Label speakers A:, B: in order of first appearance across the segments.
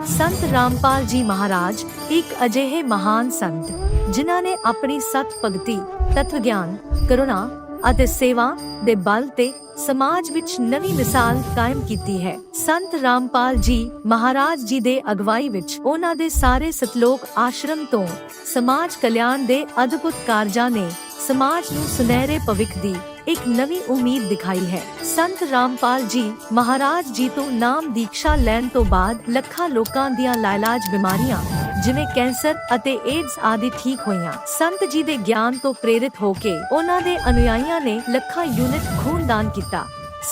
A: ਸੰਤ ਰਾਮਪਾਲ ਜੀ ਮਹਾਰਾਜ ਇੱਕ ਅਜਿਹੇ ਮਹਾਨ ਸੰਤ ਜਿਨ੍ਹਾਂ ਨੇ ਆਪਣੀ ਸਤ ਭਗਤੀ, ਤਤਵ ਗਿਆਨ, ਕਰੁਣਾ ਅਤੇ ਸੇਵਾ ਦੇ ਬਲ ਤੇ ਸਮਾਜ ਵਿੱਚ ਨਵੀਂ ਮਿਸਾਲ ਕਾਇਮ ਕੀਤੀ ਹੈ। ਸੰਤ ਰਾਮਪਾਲ ਜੀ ਮਹਾਰਾਜ ਜੀ ਦੇ ਅਗਵਾਈ ਵਿੱਚ ਉਹਨਾਂ ਦੇ ਸਾਰੇ ਸਤਲੋਕ ਆਸ਼ਰਮ ਤੋਂ ਸਮਾਜ ਕਲਿਆਣ ਦੇ ਅਦਭੁਤ ਕਾਰਜਾਂ ਨੇ ਸਮਾਜ ਨੂੰ ਸੁਨਹਿਰੇ ਭਵਿੱਖ ਦੀ ਇੱਕ ਨਵੀਂ ਉਮੀਦ ਦਿਖਾਈ ਹੈ। ਸੰਤ ਰਾਮਪਾਲ ਜੀ ਮਹਾਰਾਜ ਜੀ ਤੋਂ ਨਾਮ ਦੀਕਸ਼ਾ ਲੈਣ ਤੋਂ ਬਾਅਦ ਲੱਖਾਂ ਲੋਕਾਂ ਦੀਆਂ ਲਾਇਲਾਜ ਬਿਮਾਰੀਆਂ ਜਿਵੇਂ ਕੈਂਸਰ ਅਤੇ ਏਡਜ਼ ਆਦਿ ਠੀਕ ਹੋਈਆਂ। ਸੰਤ ਜੀ ਦੇ ਗਿਆਨ ਤੋਂ ਪ੍ਰੇਰਿਤ ਹੋ ਕੇ ਉਹਨਾਂ ਦੇ ਅਨੁਯਾਈਆਂ ਨੇ ਲੱਖਾਂ ਯੂਨਿਟ ਖੂਨ ਦਾਨ ਕੀਤਾ।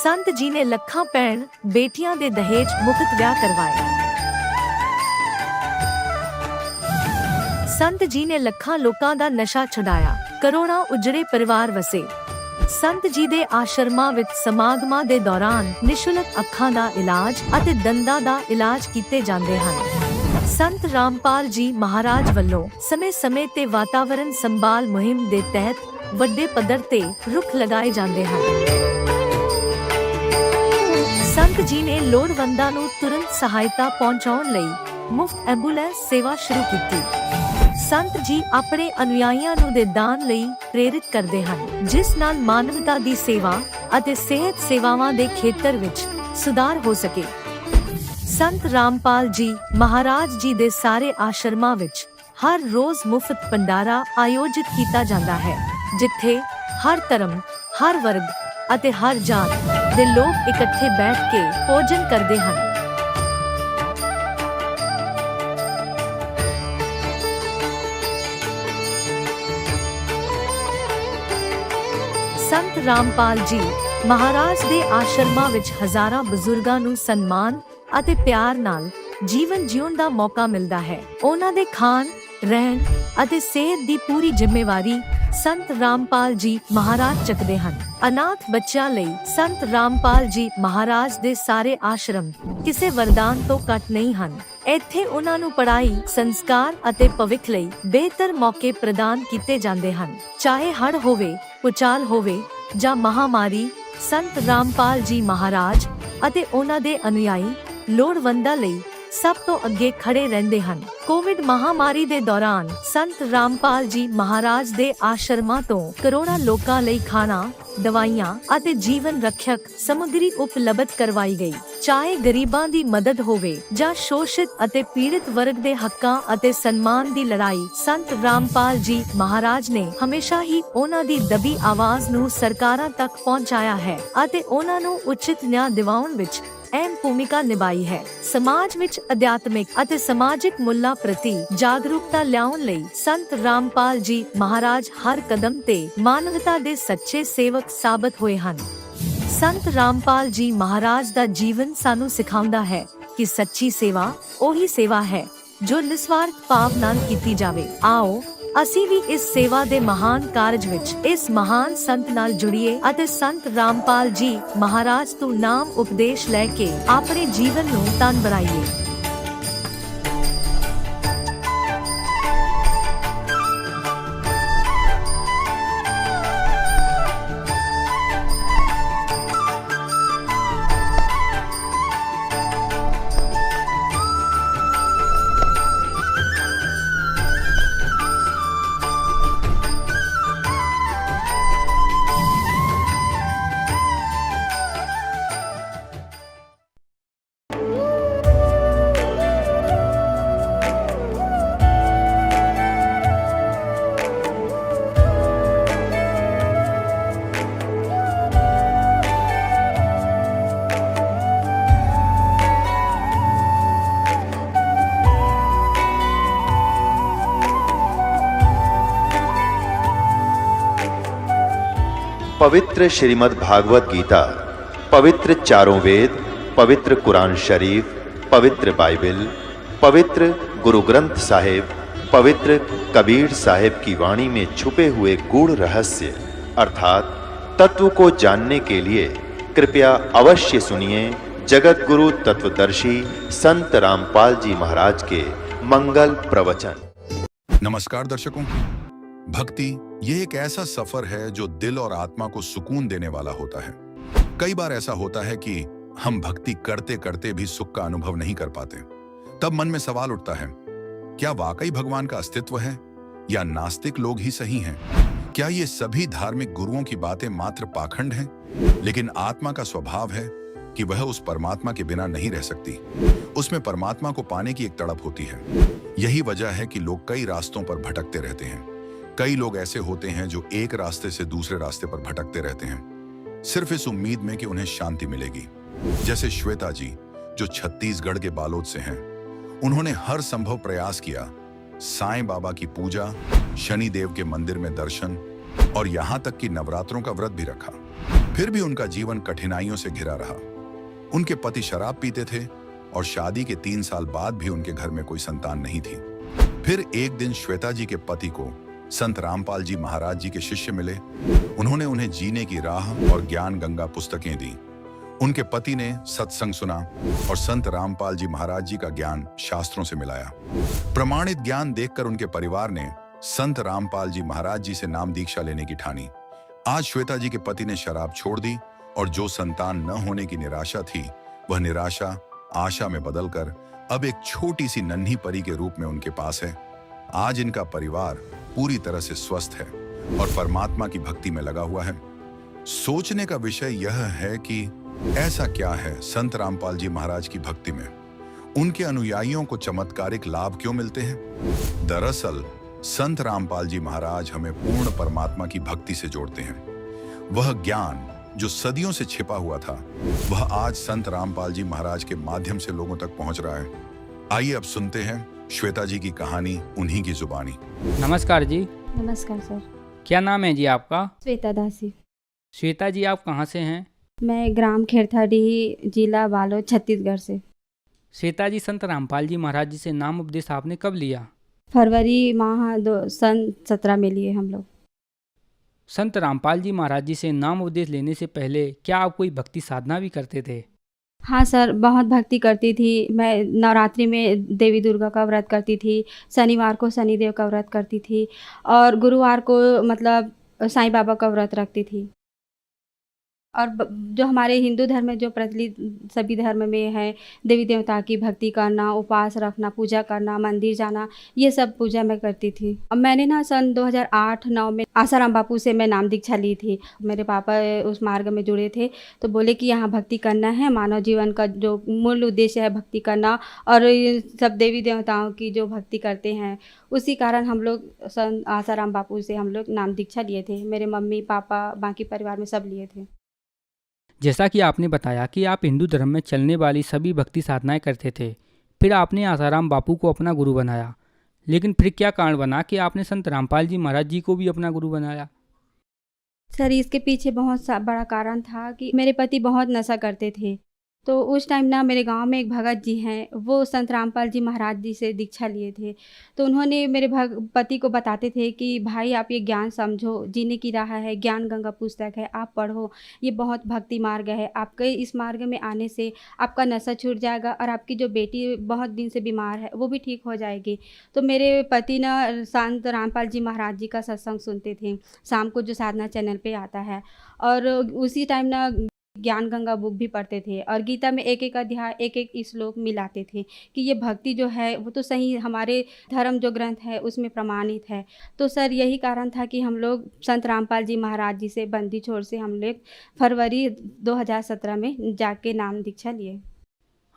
A: ਸੰਤ ਜੀ ਨੇ ਲੱਖਾਂ ਭੈਣ ਬੇਟੀਆਂ ਦੇ ਦਹੇਜ ਮੁਕਤ ਵਿਆਹ ਕਰਵਾਏ। ਸੰਤ ਜੀ ਨੇ ਲੱਖਾਂ ਲੋਕਾਂ ਦਾ ਨਸ਼ਾ ਛੁਡਾਇਆ, ਕਰੋੜਾਂ ਉਜੜੇ ਪਰਿਵਾਰ ਵਸੇ। ਸੰਤ ਜੀ ਦੇ ਆਸ਼ਰਮਾਂ ਵਿੱਚ ਸਮਾਗਮਾਂ ਦੇ ਦੌਰਾਨ ਨਿਸ਼ੁਲਕ ਅੱਖਾਂ ਦਾ ਇਲਾਜ ਅਤੇ ਦੰਦਾਂ ਦਾ ਇਲਾਜ ਕੀਤੇ ਜਾਂਦੇ ਹਨ। ਸੰਤ ਰਾਮਪਾਲ ਜੀ ਮਹਾਰਾਜ ਵੱਲੋਂ ਸਮੇਂ-ਸਮੇਂ ਤੇ ਵਾਤਾਵਰਣ ਸੰਭਾਲ ਮੁਹਿੰਮ ਦੇ ਤਹਿਤ ਵੱਡੇ ਪੱਧਰ ਤੇ ਰੁੱਖ ਲਗਾਏ ਜਾਂਦੇ ਹਨ। ਸੰਤ ਜੀ ਨੇ ਲੋੜਵੰਦਾਂ ਨੂੰ ਤੁਰੰਤ ਸਹਾਇਤਾ ਪਹੁੰਚਾਉਣ ਲਈ ਮੁਫਤ ਐਂਬੂਲੈਂਸ ਸੇਵਾ ਸ਼ੁਰੂ ਕੀਤੀ। ਸੰਤ ਜੀ ਆਪਣੇ ਅਨੁਯਾਈਆਂ ਨੂੰ ਦੇ ਦਾਨ ਲਈ ਪ੍ਰੇਰਿਤ ਕਰਦੇ ਹਨ, ਜਿਸ ਨਾਲ ਮਾਨਵਤਾ ਦੀ ਸੇਵਾ ਅਤੇ ਸਿਹਤ ਸੇਵਾਵਾਂ ਦੇ ਖੇਤਰ ਵਿੱਚ ਸੁਧਾਰ ਹੋ ਸਕੇ। ਸੰਤ ਰਾਮਪਾਲ ਜੀ ਮਹਾਰਾਜ ਜੀ ਦੇ ਸਾਰੇ ਆਸ਼ਰਮਾਂ ਵਿੱਚ ਹਰ ਰੋਜ਼ ਮੁਫਤ ਭੰਡਾਰਾ ਆਯੋਜਿਤ ਕੀਤਾ ਜਾਂਦਾ ਹੈ, ਜਿੱਥੇ ਹਰ ਧਰਮ, ਹਰ ਵਰਗ ਅਤੇ ਹਰ ਜਾਤ ਦੇ ਲੋਕ ਇਕੱਠੇ ਬੈਠ ਕੇ ਭੋਜਨ ਕਰਦੇ ਹਨ। ਸੰਤ ਰਾਮਪਾਲ ਜੀ ਮਹਾਰਾਜ ਦੇ ਆਸ਼ਰਮਾਂ ਵਿੱਚ ਹਜ਼ਾਰਾਂ ਬਜ਼ੁਰਗਾਂ ਨੂੰ ਸਨਮਾਨ ਅਤੇ ਪਿਆਰ ਨਾਲ ਜੀਵਨ ਜਿਉਣ ਦਾ ਮੌਕਾ ਮਿਲਦਾ ਹੈ। ਉਹਨਾਂ ਦੇ ਖਾਣ, ਰਹਿਣ ਅਤੇ ਸਿਹਤ ਦੀ ਪੂਰੀ ਜ਼ਿੰਮੇਵਾਰੀ ਸੰਤ ਰਾਮਪਾਲ ਜੀ ਮਹਾਰਾਜ ਚੱਕਦੇ ਹਨ। ਅਨਾਥ ਬੱਚਿਆਂ ਲਈ ਸੰਤ ਰਾਮਪਾਲ ਜੀ ਮਹਾਰਾਜ ਦੇ ਸਾਰੇ ਆਸ਼ਰਮ ਕਿਸੇ ਵਰਦਾਨ ਤੋਂ ਘੱਟ ਨਹੀਂ ਹਨ। ਇੱਥੇ ਉਹਨਾਂ ਨੂੰ ਪੜ੍ਹਾਈ, ਸੰਸਕਾਰ ਅਤੇ ਭਵਿੱਖ ਲਈ ਬਿਹਤਰ ਮੌਕੇ ਪ੍ਰਦਾਨ ਕੀਤੇ ਜਾਂਦੇ ਹਨ। ਚਾਹੇ ਹੜ੍ਹ ਹੋਵੇ, ਭੂਚਾਲ ਹੋਵੇ ਜਾਂ ਮਹਾਮਾਰੀ, ਸੰਤ ਰਾਮਪਾਲ ਜੀ ਮਹਾਰਾਜ ਅਤੇ ਉਹਨਾਂ ਦੇ ਅਨੁਯਾਈ ਲੋੜਵੰਦਾਂ ਲਈ ਸਭ ਤੋਂ ਅੱਗੇ ਖੜੇ ਰਹਿੰਦੇ ਹਨ। ਕੋਵਿਡ ਮਹਾਮਾਰੀ ਦੇ ਦੌਰਾਨ ਸੰਤ ਰਾਮਪਾਲ ਜੀ ਮਹਾਰਾਜ ਦੇ ਆਸ਼ਰਮਾਂ ਤੋਂ ਕਰੋੜਾਂ ਲੋਕਾਂ ਲਈ ਖਾਣਾ, ਦਵਾਈਆਂ ਅਤੇ ਜੀਵਨ ਰੱਖਿਅਕ ਸਮੱਗਰੀ ਉਪਲਬਧ ਕਰਵਾਈ ਗਈ। ਚਾਹੇ ਗਰੀਬਾਂ ਦੀ ਮਦਦ ਹੋਵੇ ਜਾਂ ਸ਼ੋਸ਼ਿਤ ਅਤੇ ਪੀੜਿਤ ਵਰਗ ਦੇ ਹੱਕਾਂ ਅਤੇ ਸਨਮਾਨ ਦੀ ਲੜਾਈ, ਸੰਤ ਰਾਮਪਾਲ ਜੀ ਮਹਾਰਾਜ ਨੇ ਹਮੇਸ਼ਾ ਹੀ ਉਹਨਾਂ ਦੀ ਦਬੀ ਆਵਾਜ਼ ਨੂੰ ਸਰਕਾਰਾਂ ਤੱਕ ਪਹੁੰਚਾਇਆ ਹੈ ਅਤੇ ਉਹਨਾਂ ਨੂੰ ਉਚਿਤ ਨਿਆਂ ਦਿਵਾਉਣ ਵਿੱਚ ਅਹਿਮ ਭੂਮਿਕਾ ਨਿਭਾਈ ਹੈ। ਸਮਾਜ ਵਿੱਚ ਅਧਿਆਤਮਿਕ ਅਤੇ ਸਮਾਜਿਕ ਮੁੱਲਾਂ ਪ੍ਰਤੀ ਜਾਗਰੂਕਤਾ ਲਿਆਉਣ ਲਈ ਸੰਤ ਰਾਮਪਾਲ ਜੀ ਮਹਾਰਾਜ ਹਰ ਕਦਮ ਤੇ ਮਾਨਵਤਾ ਦੇ ਸੱਚੇ ਸੇਵਕ ਸਾਬਤ ਹੋਏ ਹਨ। ਸੰਤ ਰਾਮਪਾਲ ਜੀ ਮਹਾਰਾਜ ਦਾ ਜੀਵਨ ਸਾਨੂੰ ਸਿਖਾਉਂਦਾ ਹੈ ਕਿ ਸੱਚੀ ਸੇਵਾ ਉਹੀ ਸੇਵਾ ਹੈ ਜੋ ਨਿਸਵਾਰਥ ਭਾਵ ਨਾਲ ਕੀਤੀ ਜਾਵੇ। ਆਓ ਅਸੀਂ ਵੀ ਇਸ ਸੇਵਾ ਦੇ ਮਹਾਨ ਕਾਰਜ ਵਿੱਚ ਇਸ ਮਹਾਨ ਸੰਤ ਨਾਲ ਜੁੜੀਏ ਅਤੇ ਸੰਤ ਰਾਮਪਾਲ ਜੀ ਮਹਾਰਾਜ ਤੋਂ ਨਾਮ ਉਪਦੇਸ਼ ਲੈ ਕੇ ਆਪਣੇ ਜੀਵਨ ਨੂੰ ਧਨ ਬਣਾਈਏ।
B: पवित्र श्रीमद् भागवत गीता, पवित्र चारों वेद, पवित्र कुरान शरीफ, पवित्र बाइबल, पवित्र गुरु ग्रंथ साहिब, पवित्र कबीर साहिब की वाणी में छुपे हुए गूढ़ रहस्य अर्थात तत्व को जानने के लिए कृपया अवश्य सुनिए जगत गुरु तत्वदर्शी संत रामपाल जी महाराज के मंगल प्रवचन।
C: नमस्कार दर्शकों, भक्ति ये एक ऐसा सफर है जो दिल और आत्मा को सुकून देने वाला होता है। कई बार ऐसा होता है कि हम भक्ति करते करते भी सुख का अनुभव नहीं कर पाते। तब मन में सवाल उठता है, क्या वाकई भगवान का अस्तित्व है या नास्तिक लोग ही सही हैं? क्या ये सभी धार्मिक गुरुओं की बातें मात्र पाखंड हैं? लेकिन आत्मा का स्वभाव है कि वह उस परमात्मा के बिना नहीं रह सकती। उसमें परमात्मा को पाने की एक तड़प होती है। यही वजह है कि लोग कई रास्तों पर भटकते रहते हैं। कई लोग ऐसे होते हैं जो एक रास्ते से दूसरे रास्ते पर भटकते रहते हैं, सिर्फ इस उम्मीद में कि उन्हें शांति मिलेगी। जैसे श्वेता जी, जो छत्तीसगढ़ के बालोद से हैं। उन्होंने हर संभव प्रयास किया, साईं बाबा की पूजा, शनि देव के मंदिर में दर्शन और यहाँ तक कि नवरात्रों का व्रत भी रखा। फिर भी उनका जीवन कठिनाइयों से घिरा रहा। उनके पति शराब पीते थे और शादी के 3 साल बाद भी उनके घर में कोई संतान नहीं थी। फिर एक दिन श्वेता जी के पति को संत रामपाल जी महाराज जी के शिष्य मिले। उन्होंने उन्हें जीने की राह और ज्ञान गंगा पुस्तकें दी। उनके पति ने सत्संग सुना और संत रामपाल जी महाराज जी का ज्ञान शास्त्रों से मिलाया। प्रमाणित ज्ञान देखकर उनके परिवार ने संत रामपाल जी महाराज जी से नाम दीक्षा लेने की ठानी। आज श्वेता जी के पति ने शराब छोड़ दी और जो संतान न होने की निराशा थी, वह निराशा आशा में बदलकर अब एक छोटी सी नन्ही परी के रूप में उनके पास है। आज इनका परिवार पूरी तरह से स्वस्थ है और परमात्मा की भक्ति में लगा हुआ है। सोचने का विषय यह है कि ऐसा क्या है संत रामपाल जी महाराज की भक्ति में, उनके अनुयायियों को चमत्कारिक लाभ क्यों मिलते हैं? दरअसल संत रामपाल जी महाराज हमें पूर्ण परमात्मा की भक्ति से जोड़ते हैं। वह ज्ञान जो सदियों से छिपा हुआ था, वह आज संत रामपाल जी महाराज के माध्यम से लोगों तक पहुंच रहा है। आइए अब सुनते हैं श्वेता जी की कहानी उन्हीं की जुबानी।
D: नमस्कार जी।
E: नमस्कार सर।
D: क्या नाम है जी आपका?
E: श्वेता दासी।
D: श्वेता जी, आप कहाँ से हैं?
E: मैं ग्राम खेरथाडी, जिला बालोद, छत्तीसगढ़ से।
D: श्वेता जी, संत रामपाल जी महाराज जी से नाम उपदेश आपने कब लिया?
E: फरवरी माह सन 17 में लिए हम लोग।
D: संत रामपाल जी महाराज जी से नाम उपदेश लेने से पहले क्या आप कोई भक्ति साधना भी करते थे?
E: हाँ सर, बहुत भक्ति करती थी। मैं नवरात्रि में देवी दुर्गा का व्रत करती थी, शनिवार को शनिदेव का व्रत करती थी और गुरुवार को मतलब साईं बाबा का व्रत रखती थी। और जो हमारे हिंदू धर्म में जो प्रचलित सभी धर्म में है, देवी देवता की भक्ति करना, उपवास रखना, पूजा करना, मंदिर जाना, ये सब पूजा मैं करती थी। अब मैंने ना सन 2008-9 में आसाराम बापू से मैं नाम दीक्षा ली थी। मेरे पापा उस मार्ग में जुड़े थे तो बोले कि यहाँ भक्ति करना है, मानव जीवन का जो मूल उद्देश्य है भक्ति करना, और ये सब देवी देवताओं की जो भक्ति करते हैं, उसी कारण हम लोग सन आसाराम बापू से हम लोग नाम दीक्षा लिए थे। मेरे मम्मी पापा बाकी परिवार में सब लिए थे।
D: जैसा कि आपने बताया कि आप हिंदू धर्म में चलने वाली सभी भक्ति साधनाएं करते थे, फिर आपने आसाराम बापू को अपना गुरु बनाया, लेकिन फिर क्या कारण बना कि आपने संत रामपाल जी महाराज जी को भी अपना गुरु बनाया?
E: सर, इसके पीछे बहुत बड़ा कारण था कि मेरे पति बहुत नशा करते थे। तो उस टाइम ना मेरे गांव में एक भगत जी हैं, वो संत रामपाल जी महाराज जी से दीक्षा लिए थे। तो उन्होंने मेरे पति को बताते थे कि भाई आप ये ज्ञान समझो, जीने की राह है, ज्ञान गंगा पुस्तक है, आप पढ़ो, ये बहुत भक्ति मार्ग है। आपके इस मार्ग में आने से आपका नशा छूट जाएगा और आपकी जो बेटी बहुत दिन से बीमार है वो भी ठीक हो जाएगी। तो मेरे पति ना संत रामपाल जी महाराज जी का सत्संग सुनते थे, शाम को जो साधना चैनल पे आता है, और उसी टाइम ना ज्ञान गंगा बुक भी पढ़ते थे और गीता में एक एक अध्याय एक एक श्लोक मिलाते थे कि ये भक्ति जो है वो तो सही हमारे धर्म जो ग्रंथ है उसमें प्रमाणित है। तो सर यही कारण था कि हम लोग संत रामपाल जी महाराज जी से बंदी छोड़ से हम लोग फरवरी 2017 में जाके नाम दीक्षा लिए।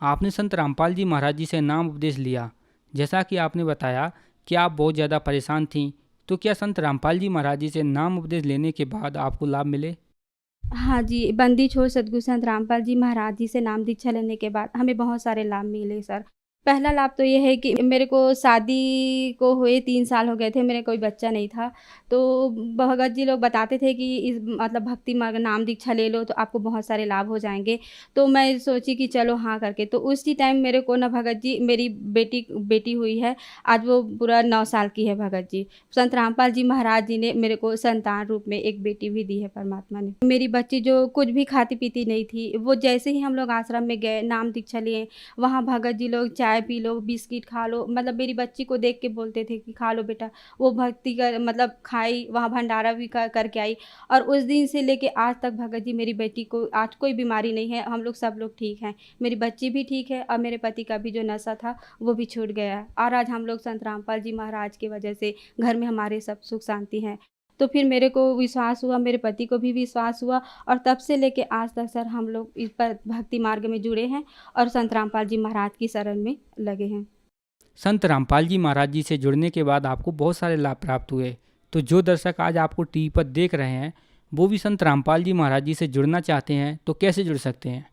D: आपने संत रामपाल जी महाराज जी से नाम उपदेश लिया। जैसा कि आपने बताया कि आप बहुत ज़्यादा परेशान थीं, तो क्या संत रामपाल जी महाराज जी से नाम उपदेश लेने के बाद आपको लाभ मिले?
E: हाँ जी, बंदी छोड़ सद्गुरु संत रामपाल जी महाराज जी से नाम दीक्षा लेने के बाद हमें बहुत सारे लाभ मिले सर। पहला लाभ तो ये है कि मेरे को शादी को हुए 3 साल हो गए थे, मेरे कोई बच्चा नहीं था। तो भगत जी लोग बताते थे कि इस मतलब भक्ति मार्ग नाम दीक्षा ले लो तो आपको बहुत सारे लाभ हो जाएंगे। तो मैं सोची कि चलो हाँ करके, तो उसी टाइम मेरे को ना भगत जी, मेरी बेटी हुई है, आज वो पूरा 9 साल की है भगत जी। संत रामपाल जी महाराज जी ने मेरे को संतान रूप में एक बेटी भी दी है परमात्मा ने। मेरी बच्ची जो कुछ भी खाती पीती नहीं थी, वो जैसे ही हम लोग आश्रम में गए नाम दीक्षा लिए, वहाँ भगत जी लोग चाय चाय पी लो, बिस्किट खा लो, मतलब मेरी बच्ची को देख के बोलते थे कि खा लो बेटा। वो भक्ति कर मतलब खाई, वहाँ भंडारा भी करके आई। और उस दिन से लेके आज तक भगत जी मेरी बेटी को आज कोई बीमारी नहीं है, हम लोग सब लोग ठीक हैं। मेरी बच्ची भी ठीक है और मेरे पति का भी जो नशा था वो भी छूट गया है। और आज हम लोग संत रामपाल जी महाराज की वजह से घर में हमारे सब सुख शांति है। तो फिर मेरे को विश्वास हुआ, मेरे पति को भी विश्वास हुआ, और तब से लेके आज तक सर हम लोग इस पर भक्ति मार्ग में जुड़े हैं और संत रामपाल जी महाराज की शरण में लगे हैं।
D: संत रामपाल जी महाराज जी से जुड़ने के बाद आपको बहुत सारे लाभ प्राप्त हुए। तो जो दर्शक आज आपको टीवी पर देख रहे हैं वो भी संत रामपाल जी महाराज जी से जुड़ना चाहते हैं तो कैसे जुड़ सकते हैं?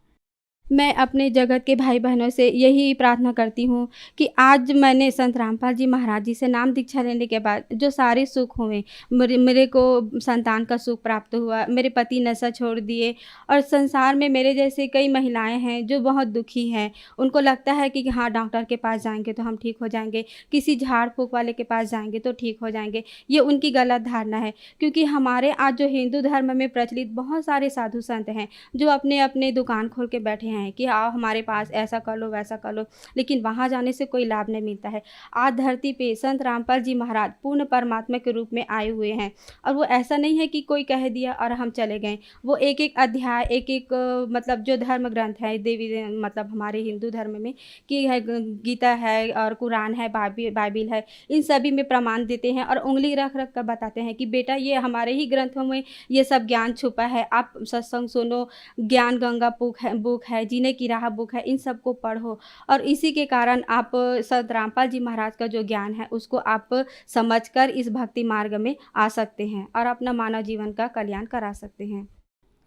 E: मैं अपने जगत के भाई बहनों से यही प्रार्थना करती हूँ कि आज मैंने संत रामपाल जी महाराज जी से नाम दीक्षा लेने के बाद जो सारे सुख हुए, मेरे को संतान का सुख प्राप्त हुआ, मेरे पति नशा छोड़ दिए, और संसार में मेरे जैसे कई महिलाएं हैं जो बहुत दुखी हैं। उनको लगता है कि हाँ डॉक्टर के पास जाएंगे तो हम ठीक हो जाएंगे, किसी झाड़ फूक वाले के पास जाएंगे तो ठीक हो जाएंगे। ये उनकी गलत धारणा है, क्योंकि हमारे आज जो हिंदू धर्म में प्रचलित बहुत सारे साधु संत हैं जो अपने अपने दुकान खोल के बैठे हैं कि आओ हमारे पास ऐसा कर लो वैसा कर लो, लेकिन वहाँ जाने से कोई लाभ नहीं मिलता है। आज धरती पे संत रामपाल जी महाराज पूर्ण परमात्मा के रूप में आए हुए हैं, और वो ऐसा नहीं है कि कोई कह दिया और हम चले गए। वो एक एक अध्याय, एक एक मतलब जो धर्म ग्रंथ है देवी मतलब हमारे हिंदू धर्म में कि है, गीता है और कुरान है, बाइबिल है, इन सभी में प्रमाण देते हैं और उंगली रख रख कर बताते हैं कि बेटा ये हमारे ही ग्रंथों में ये सब ज्ञान छुपा है, आप सत्संग सुनो, ज्ञान गंगा बुक है, जीने की राह बुक है, इन सबको पढ़ो। और इसी के कारण आप संत रामपाल जी महाराज का जो ज्ञान है उसको आप समझकर इस भक्ति मार्ग में आ सकते हैं और अपना मानव जीवन का कल्याण करा सकते हैं।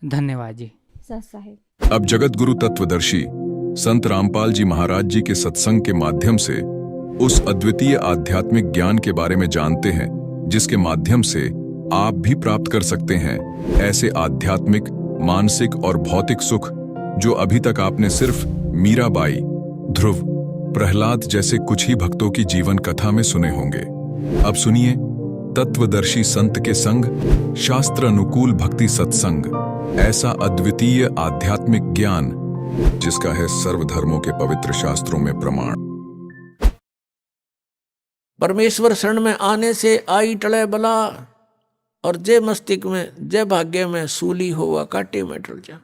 D: धन्यवाद जी।
E: सत साहेब।
C: अब जगत गुरु तत्वदर्शी संत रामपाल जी महाराज जी के सत्संग के माध्यम से उस अद्वितीय आध्यात्मिक ज्ञान के बारे में जानते हैं जिसके माध्यम से आप भी प्राप्त कर सकते हैं ऐसे आध्यात्मिक, मानसिक और भौतिक सुख जो अभी तक आपने सिर्फ मीराबाई, ध्रुव, प्रहलाद जैसे कुछ ही भक्तों की जीवन कथा में सुने होंगे। अब सुनिए तत्वदर्शी संत के संग शास्त्र अनुकूल भक्ति सत्संग, ऐसा अद्वितीय आध्यात्मिक ज्ञान जिसका है सर्वधर्मों के पवित्र शास्त्रों में प्रमाण।
F: परमेश्वर शरण में आने से आई टले बला, और जय मस्तिष्क में जय भाग्य में सूली होवा काटे में टल जा।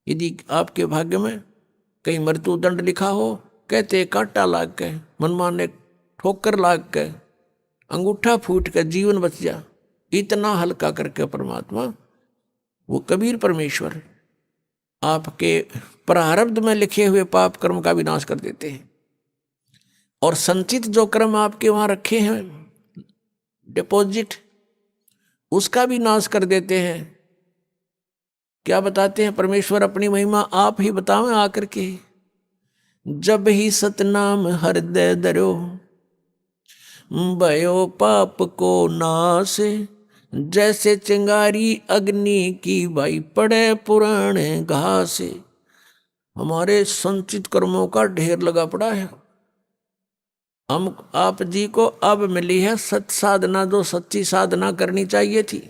F: यदि आपके भाग्य में कहीं मृत्यु दंड लिखा हो, कहते कांटा लाग के, मनमाने ठोकर लाग के, अंगूठा फूट के जीवन बच जा, इतना हल्का करके परमात्मा वो कबीर परमेश्वर आपके प्रारब्ध में लिखे हुए पाप कर्म का विनाश कर देते हैं, और संचित जो कर्म आपके वहाँ रखे हैं डिपॉजिट, उसका भी नाश कर देते हैं। क्या बताते हैं परमेश्वर अपनी महिमा? आप ही बतावें आकर के। जब ही सतनाम हृदय धरो, भयो पाप को नाश, जैसे चिंगारी अग्नि की भाई पड़े पुराने घास। हमारे संचित कर्मों का ढेर लगा पड़ा है। हम आप जी को अब मिली है सत साधना, जो सच्ची साधना करनी चाहिए थी।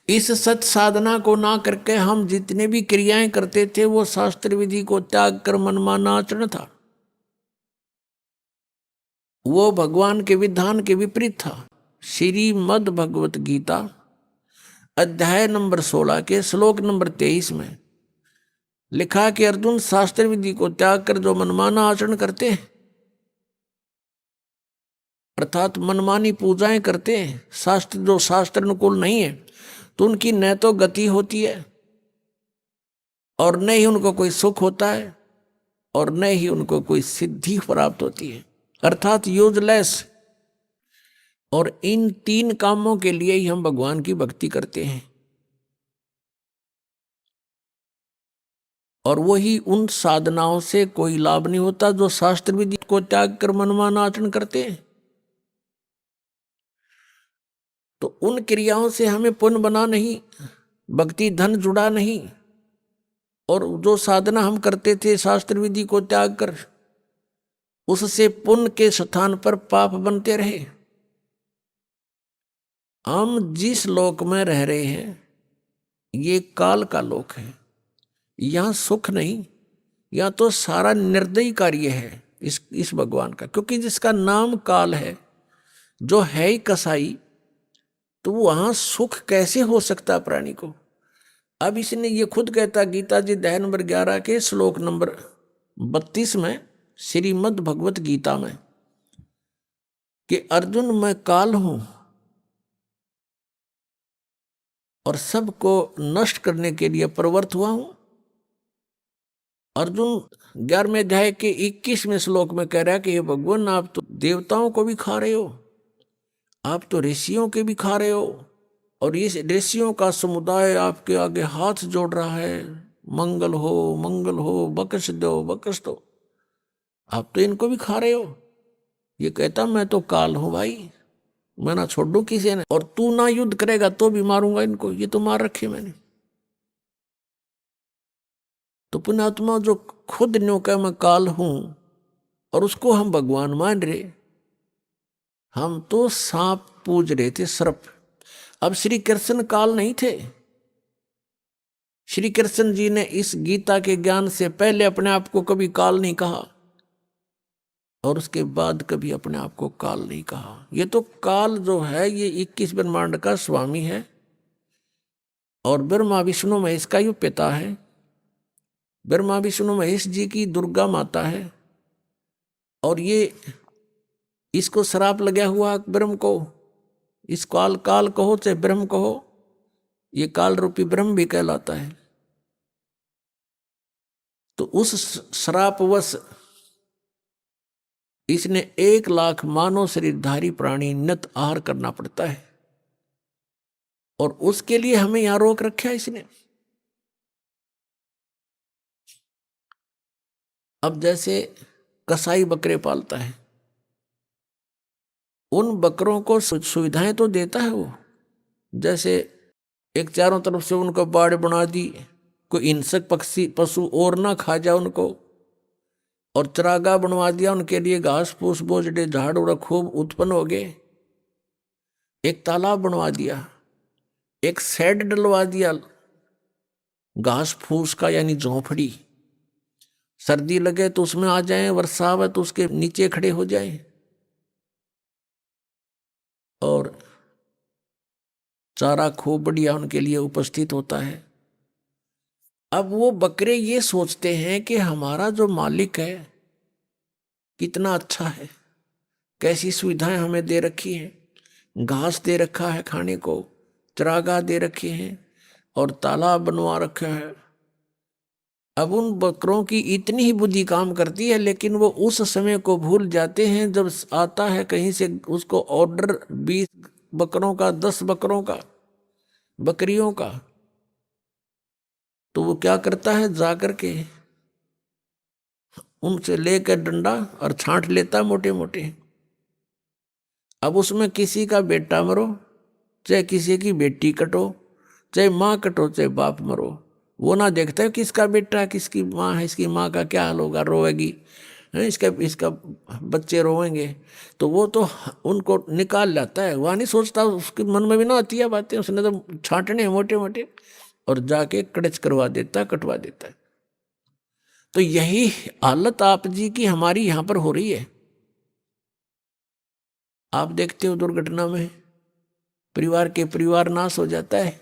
F: इस सत साधना को ना करके हम जितने भी क्रियाएं करते थे वो शास्त्र विधि को त्याग कर मनमाना आचरण था, वो भगवान के विधान के विपरीत था। श्रीमद् भगवत गीता अध्याय नंबर 16 के श्लोक नंबर 23 में लिखा कि अर्जुन, शास्त्र विधि को त्याग कर जो मनमाना आचरण करते हैं, अर्थात मनमानी पूजाएं करते हैं, शास्त्र जो शास्त्र अनुकूल नहीं है, तो उनकी न तो गति होती है और न ही उनको कोई सुख होता है और न ही उनको कोई सिद्धि प्राप्त होती है, अर्थात यूजलेस। और इन 3 कामों के लिए ही हम भगवान की भक्ति करते हैं, और वही उन साधनाओं से कोई लाभ नहीं होता जो शास्त्र विधि को त्याग कर मनमाना आचरण करते हैं। तो उन क्रियाओं से हमें पुण्य बना नहीं, भक्ति धन जुड़ा नहीं, और जो साधना हम करते थे शास्त्र विधि को त्याग कर, उससे पुण्य के स्थान पर पाप बनते रहे। हम जिस लोक में रह रहे हैं ये काल का लोक है, यहाँ सुख नहीं, या तो सारा निर्दयी कार्य है इस भगवान का, क्योंकि जिसका नाम काल है, जो है ही कसाई, तो वहां सुख कैसे हो सकता प्राणी को। अब इसने ये खुद कहता गीता जी अध्याय नंबर 11 के श्लोक नंबर 32 में श्रीमद् भगवत गीता में कि अर्जुन मैं काल हूं और सबको नष्ट करने के लिए प्रवृत्त हुआ हूं। अर्जुन 11वें अध्याय के 21वें श्लोक में कह रहा है कि हे भगवान, आप तो देवताओं को भी खा रहे हो, आप तो ऋषियों के भी खा रहे हो, और इस ऋषियों का समुदाय आपके आगे हाथ जोड़ रहा है, मंगल हो, बख्श दो। आप तो इनको भी खा रहे हो। ये कहता मैं तो काल हूं भाई, मैं ना छोड़ दूं किसी ने, और तू ना युद्ध करेगा तो भी मारूंगा इनको, ये तो मार रखे मैंने। तो पुण्यात्मा जो खुद न्यों कह मैं काल हूं और उसको हम भगवान मान रहे, हम तो सांप पूज रहे थे, सर्प। अब श्री कृष्ण काल नहीं थे। श्री कृष्ण जी ने इस गीता के ज्ञान से पहले अपने आप को कभी काल नहीं कहा और उसके बाद कभी अपने आप को काल नहीं कहा। ये तो काल जो है ये 21 ब्रह्मांड का स्वामी है और ब्रह्मा विष्णु महेश का ये पिता है। ब्रह्मा विष्णु महेश जी की दुर्गा माता है और ये इसको श्राप लगा हुआ ब्रह्म को, इस काल कहो चाहे ब्रह्म कहो, ये काल रूपी ब्रह्म भी कहलाता है। तो उस श्रापवश इसने 1 लाख मानव शरीरधारी प्राणी नित आहार करना पड़ता है और उसके लिए हमें यहां रोक रखा है इसने। अब जैसे कसाई बकरे पालता है, उन बकरों को सुविधाएं तो देता है वो, जैसे एक चारों तरफ से उनको बाड़ बना दी, कोई हिंसक पक्षी पशु और ना खा जाए उनको, और चरागाह बनवा दिया उनके लिए, घास फूस बोझड़े झाड़ उड़ खूब उत्पन्न हो गए। एक तालाब बनवा दिया, एक शेड डलवा दिया घास फूस का, यानी झोंपड़ी। सर्दी लगे तो उसमें आ जाएं, वर्षा आवे तो उसके नीचे खड़े हो जाएं, और चारा खूब बढ़िया उनके लिए उपस्थित होता है। अब वो बकरे ये सोचते हैं कि हमारा जो मालिक है कितना अच्छा है, कैसी सुविधाएं हमें दे रखी हैं, घास दे रखा है खाने को, चरागाह दे रखे हैं और तालाब बनवा रखा है। अब उन बकरों की इतनी ही बुद्धि काम करती है, लेकिन वो उस समय को भूल जाते हैं जब आता है कहीं से उसको ऑर्डर 20 बकरों का, 10 बकरों का, बकरियों का, तो वो क्या करता है, जाकर के उनसे लेकर डंडा और छांट लेता मोटे मोटे। अब उसमें किसी का बेटा मरो, चाहे किसी की बेटी कटो, चाहे माँ कटो, चाहे बाप मरो, वो ना देखता है किसका बेटा किसकी माँ है, इसकी माँ का क्या हाल होगा, रोएगी, इसका बच्चे रोएंगे, तो वो तो उनको निकाल लाता है। वह नहीं सोचता, उसके मन में भी ना आती है बातें, उसने तो छांटने मोटे मोटे और जाके कड़च करवा देता, कटवा देता है। तो यही हालत आप जी की हमारी यहां पर हो रही है। आप देखते हो दुर्घटना में परिवार नाश हो जाता है।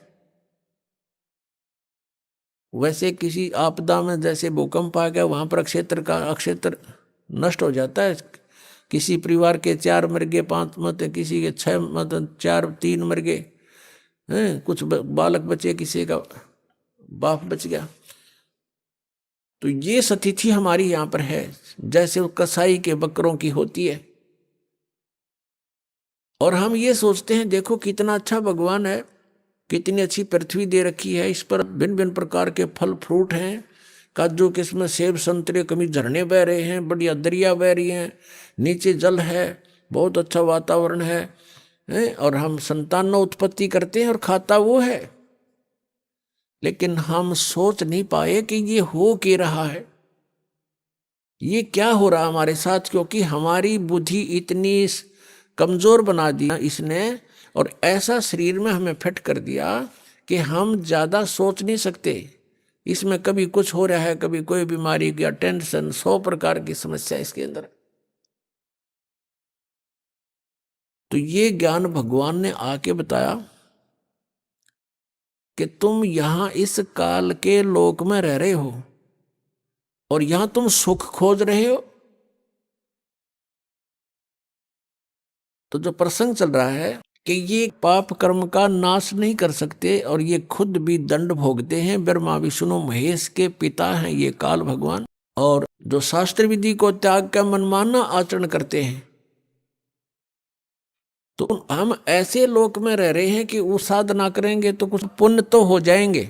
F: वैसे किसी आपदा में जैसे भूकंप आ गया, वहां पर अक्षेत्र नष्ट हो जाता है। किसी परिवार के 4 मर गए, 5 मत, किसी के 6 मत, 3 मर गए, कुछ बालक बचे, किसी का बाप बच गया। तो ये स्थिति हमारी यहाँ पर है, जैसे कसाई के बकरों की होती है। और हम ये सोचते हैं देखो कितना अच्छा भगवान है, कितनी अच्छी पृथ्वी दे रखी है, इस पर भिन्न भिन्न प्रकार के फल फ्रूट हैं, काजू किस्म, सेब संतरे, कभी झरने बह रहे हैं, बढ़िया दरिया बह रही हैं, नीचे जल है, बहुत अच्छा वातावरण है, और हम संतान उत्पत्ति करते हैं और खाता वो है। लेकिन हम सोच नहीं पाए कि ये हो क्या रहा है, ये क्या हो रहा हमारे साथ, क्योंकि हमारी बुद्धि इतनी कमजोर बना दी इसने, और ऐसा शरीर में हमें फिट कर दिया कि हम ज्यादा सोच नहीं सकते, इसमें कभी कुछ हो रहा है, कभी कोई बीमारी या टेंशन, 100 प्रकार की समस्या इसके अंदर। तो ये ज्ञान भगवान ने आके बताया कि तुम यहां इस काल के लोक में रह रहे हो और यहां तुम सुख खोज रहे हो। तो जो प्रसंग चल रहा है कि ये पाप कर्म का नाश नहीं कर सकते और ये खुद भी दंड भोगते हैं। ब्रह्मा विष्णु महेश के पिता हैं ये काल भगवान, और जो शास्त्र विधि को त्याग कर मनमाना आचरण करते हैं, तो हम ऐसे लोक में रह रहे हैं कि वो साधना करेंगे तो कुछ पुण्य तो हो जाएंगे,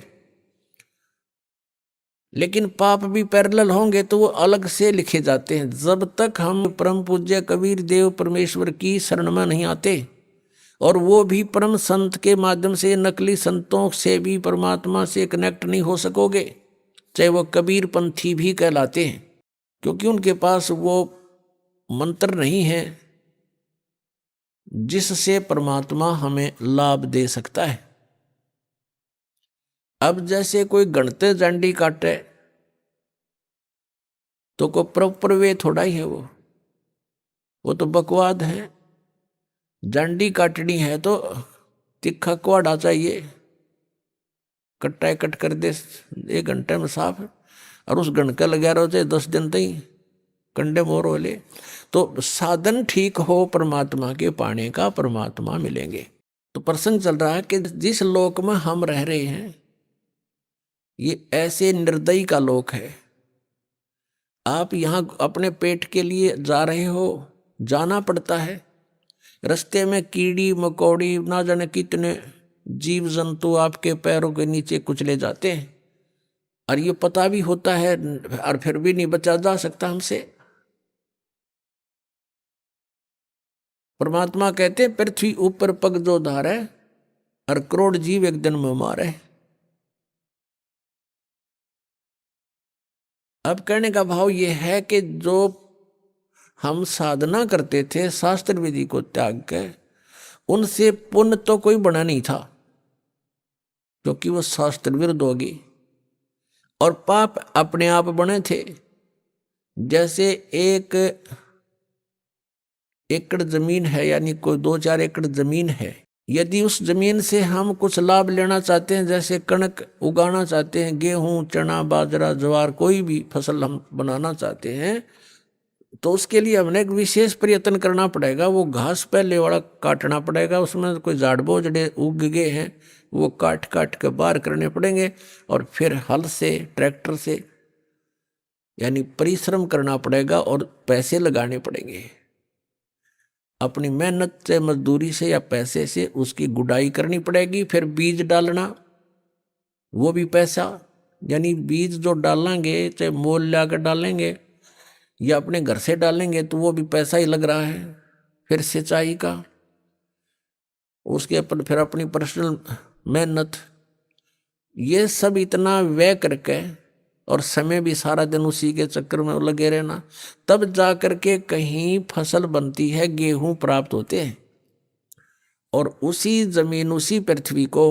F: लेकिन पाप भी पैरेलल होंगे तो वो अलग से लिखे जाते हैं। जब तक हम परम पूज्य कबीर देव परमेश्वर की शरण में नहीं आते, और वो भी परम संत के माध्यम से, नकली संतों से भी परमात्मा से कनेक्ट नहीं हो सकोगे, चाहे वो कबीर पंथी भी कहलाते हैं, क्योंकि उनके पास वो मंत्र नहीं है जिससे परमात्मा हमें लाभ दे सकता है। अब जैसे कोई गणते जांडी काटे तो कोई प्रॉपर वे थोड़ा ही है, वो तो बकवाद है। जांडी काटनी है तो तिखा कुआड़ा चाहिए, कट्टा कट कर दे 1 घंटे में साफ, और उस गणका लगा रहो चाहे 10 दिन तक कंडे मोर हो ले। तो साधन ठीक हो परमात्मा के पाने का, परमात्मा मिलेंगे। तो प्रसंग चल रहा है कि जिस लोक में हम रह रहे हैं ये ऐसे निर्दयी का लोक है। आप यहाँ अपने पेट के लिए जा रहे हो, जाना पड़ता है, रास्ते में कीड़ी मकोड़ी ना जाने कितने जीव जंतु आपके पैरों के नीचे कुचले जाते हैं, और ये पता भी होता है और फिर भी नहीं बचा जा सकता हमसे। परमात्मा कहते हैं पृथ्वी ऊपर पग जो धारे और करोड़ जीव एक दिन में मारे। अब कहने का भाव ये है कि जो हम साधना करते थे शास्त्र विधि को त्याग के, उनसे पुण्य तो कोई बना नहीं था, क्योंकि वो शास्त्र विरुद्ध होगी, और पाप अपने आप बने थे। जैसे 1 एकड़ जमीन है, यानी कोई 2-4 एकड़ जमीन है, यदि उस जमीन से हम कुछ लाभ लेना चाहते हैं, जैसे कणक उगाना चाहते हैं, गेहूं चना बाजरा ज्वार कोई भी फसल हम बनाना चाहते हैं, तो उसके लिए हमने एक विशेष प्रयत्न करना पड़ेगा। वो घास पहले वाला काटना पड़ेगा, उसमें कोई झाड़ बोझड़े उग गए हैं वो काट काट के बाहर करने पड़ेंगे, और फिर हल से ट्रैक्टर से यानी परिश्रम करना पड़ेगा और पैसे लगाने पड़ेंगे। अपनी मेहनत से, मजदूरी से या पैसे से उसकी गुडाई करनी पड़ेगी। फिर बीज डालना, वो भी पैसा, यानी बीज जो डालेंगे चाहे मोल ला कर डालेंगे या अपने घर से डालेंगे तो वो भी पैसा ही लग रहा है। फिर सिंचाई का, उसके ऊपर फिर अपनी पर्सनल मेहनत, ये सब इतना व्यय करके और समय भी सारा दिन उसी के चक्कर में लगे रहना, तब जा करके कहीं फसल बनती है, गेहूं प्राप्त होते हैं। और उसी जमीन उसी पृथ्वी को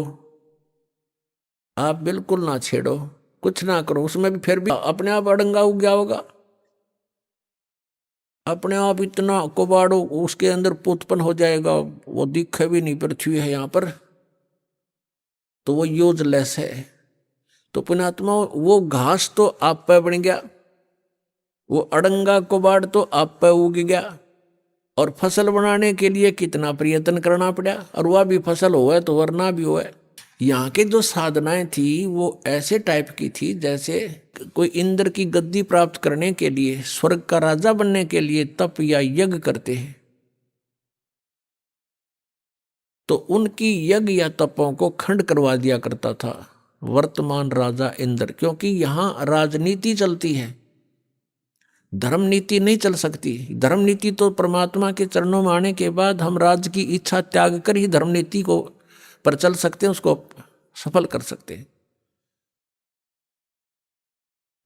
F: आप बिल्कुल ना छेड़ो, कुछ ना करो, उसमें भी फिर भी अपने आप अड़ंगा उग गया होगा, अपने आप इतना कुबाड़ो उसके अंदर उत्पन्न हो जाएगा, वो दिखे भी नहीं पृथ्वी है यहाँ पर, तो वो यूजलेस है। तो पुण्यात्मा वो घास तो आप पे बन गया, वो अड़ंगा कुबाड़ तो आप पे उग गया, और फसल बनाने के लिए कितना प्रयत्न करना पड़ा, और वह भी फसल हुआ तो वरना भी हुआ। यहाँ की जो साधनाएं थी वो ऐसे टाइप की थी जैसे कोई इंद्र की गद्दी प्राप्त करने के लिए, स्वर्ग का राजा बनने के लिए तप या यज्ञ करते हैं, तो उनकी यज्ञ या तपों को खंड करवा दिया करता था वर्तमान राजा इंद्र, क्योंकि यहाँ राजनीति चलती है, धर्म नीति नहीं चल सकती। धर्म नीति तो परमात्मा के चरणों में आने के बाद हम राज्य की इच्छा त्याग कर ही धर्म नीति को पर चल सकते हैं, उसको सफल कर सकते हैं।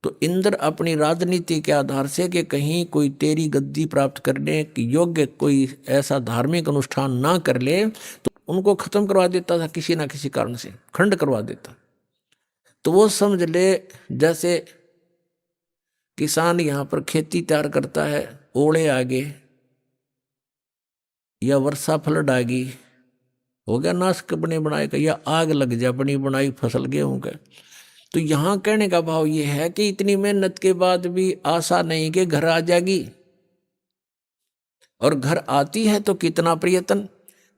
F: तो इंद्र अपनी राजनीति के आधार से कि कहीं कोई तेरी गद्दी प्राप्त करने के योग्य कोई ऐसा धार्मिक अनुष्ठान ना कर ले, तो उनको खत्म करवा देता था, किसी ना किसी कारण से खंड करवा देता। तो वो समझ ले जैसे किसान यहाँ पर खेती तैयार करता है, ओले आगे या वर्षा फ्लड आ गई, हो गया नाश बने बनाए का, या आग लग जाए बनी बनाई फसल गेहूं का। तो यहाँ कहने का भाव ये है कि इतनी मेहनत के बाद भी आशा नहीं कि घर आ जाएगी, और घर आती है तो कितना प्रयत्न,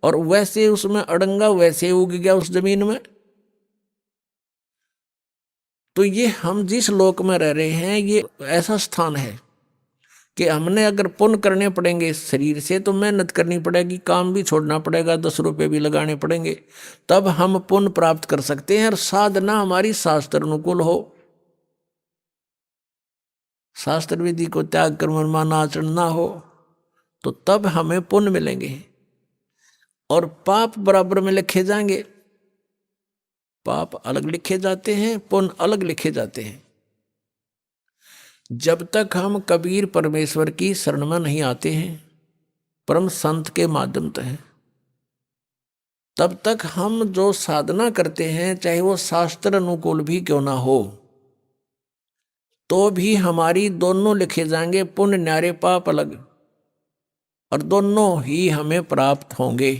F: और वैसे उसमें अड़ंगा वैसे उग गया उस जमीन में। तो ये हम जिस लोक में रह रहे हैं ये ऐसा स्थान है कि हमने अगर पुण्य करने पड़ेंगे इस शरीर से तो मेहनत करनी पड़ेगी, काम भी छोड़ना पड़ेगा, 10 रुपये भी लगाने पड़ेंगे, तब हम पुण्य प्राप्त कर सकते हैं। और साधना हमारी शास्त्र अनुकूल हो, शास्त्र विधि को त्याग कर मनमाना आचरण ना हो, तो तब हमें पुण्य मिलेंगे। और पाप बराबर में लिखे जाएंगे, पाप अलग लिखे जाते हैं, पुण्य अलग लिखे जाते हैं। जब तक हम कबीर परमेश्वर की शरण में नहीं आते हैं परम संत के माध्यम से, तब तक हम जो साधना करते हैं चाहे वो शास्त्र अनुकूल भी क्यों ना हो, तो भी हमारी दोनों लिखे जाएंगे, पुण्य न्यारे पाप अलग, और दोनों ही हमें प्राप्त होंगे।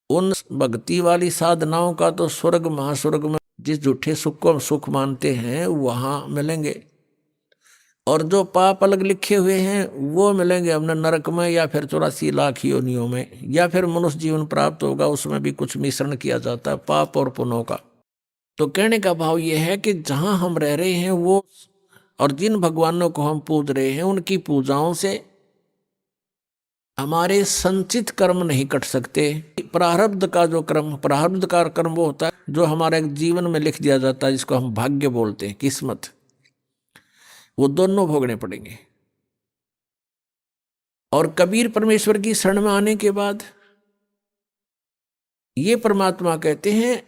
F: उन भक्ति वाली साधनाओं का तो स्वर्ग महास्वर्ग में जिस झूठे सुख को सुख मानते हैं वहां मिलेंगे, और जो पाप अलग लिखे हुए हैं वो मिलेंगे हमने नरक में, या फिर 84 लाख योनियों में, या फिर मनुष्य जीवन प्राप्त होगा, उसमें भी कुछ मिश्रण किया जाता है पाप और पुण्यों का। तो कहने का भाव ये है कि जहां हम रह रहे हैं वो, और जिन भगवानों को हम पूज रहे हैं उनकी पूजाओं से हमारे संचित कर्म नहीं कट सकते। प्रारब्ध का जो कर्म, प्रारब्ध का कर्म वो होता है जो हमारे जीवन में लिख दिया जाता है, जिसको हम भाग्य बोलते हैं, किस्मत, वो दोनों भोगने पड़ेंगे। और कबीर परमेश्वर की शरण में आने के बाद ये परमात्मा कहते हैं,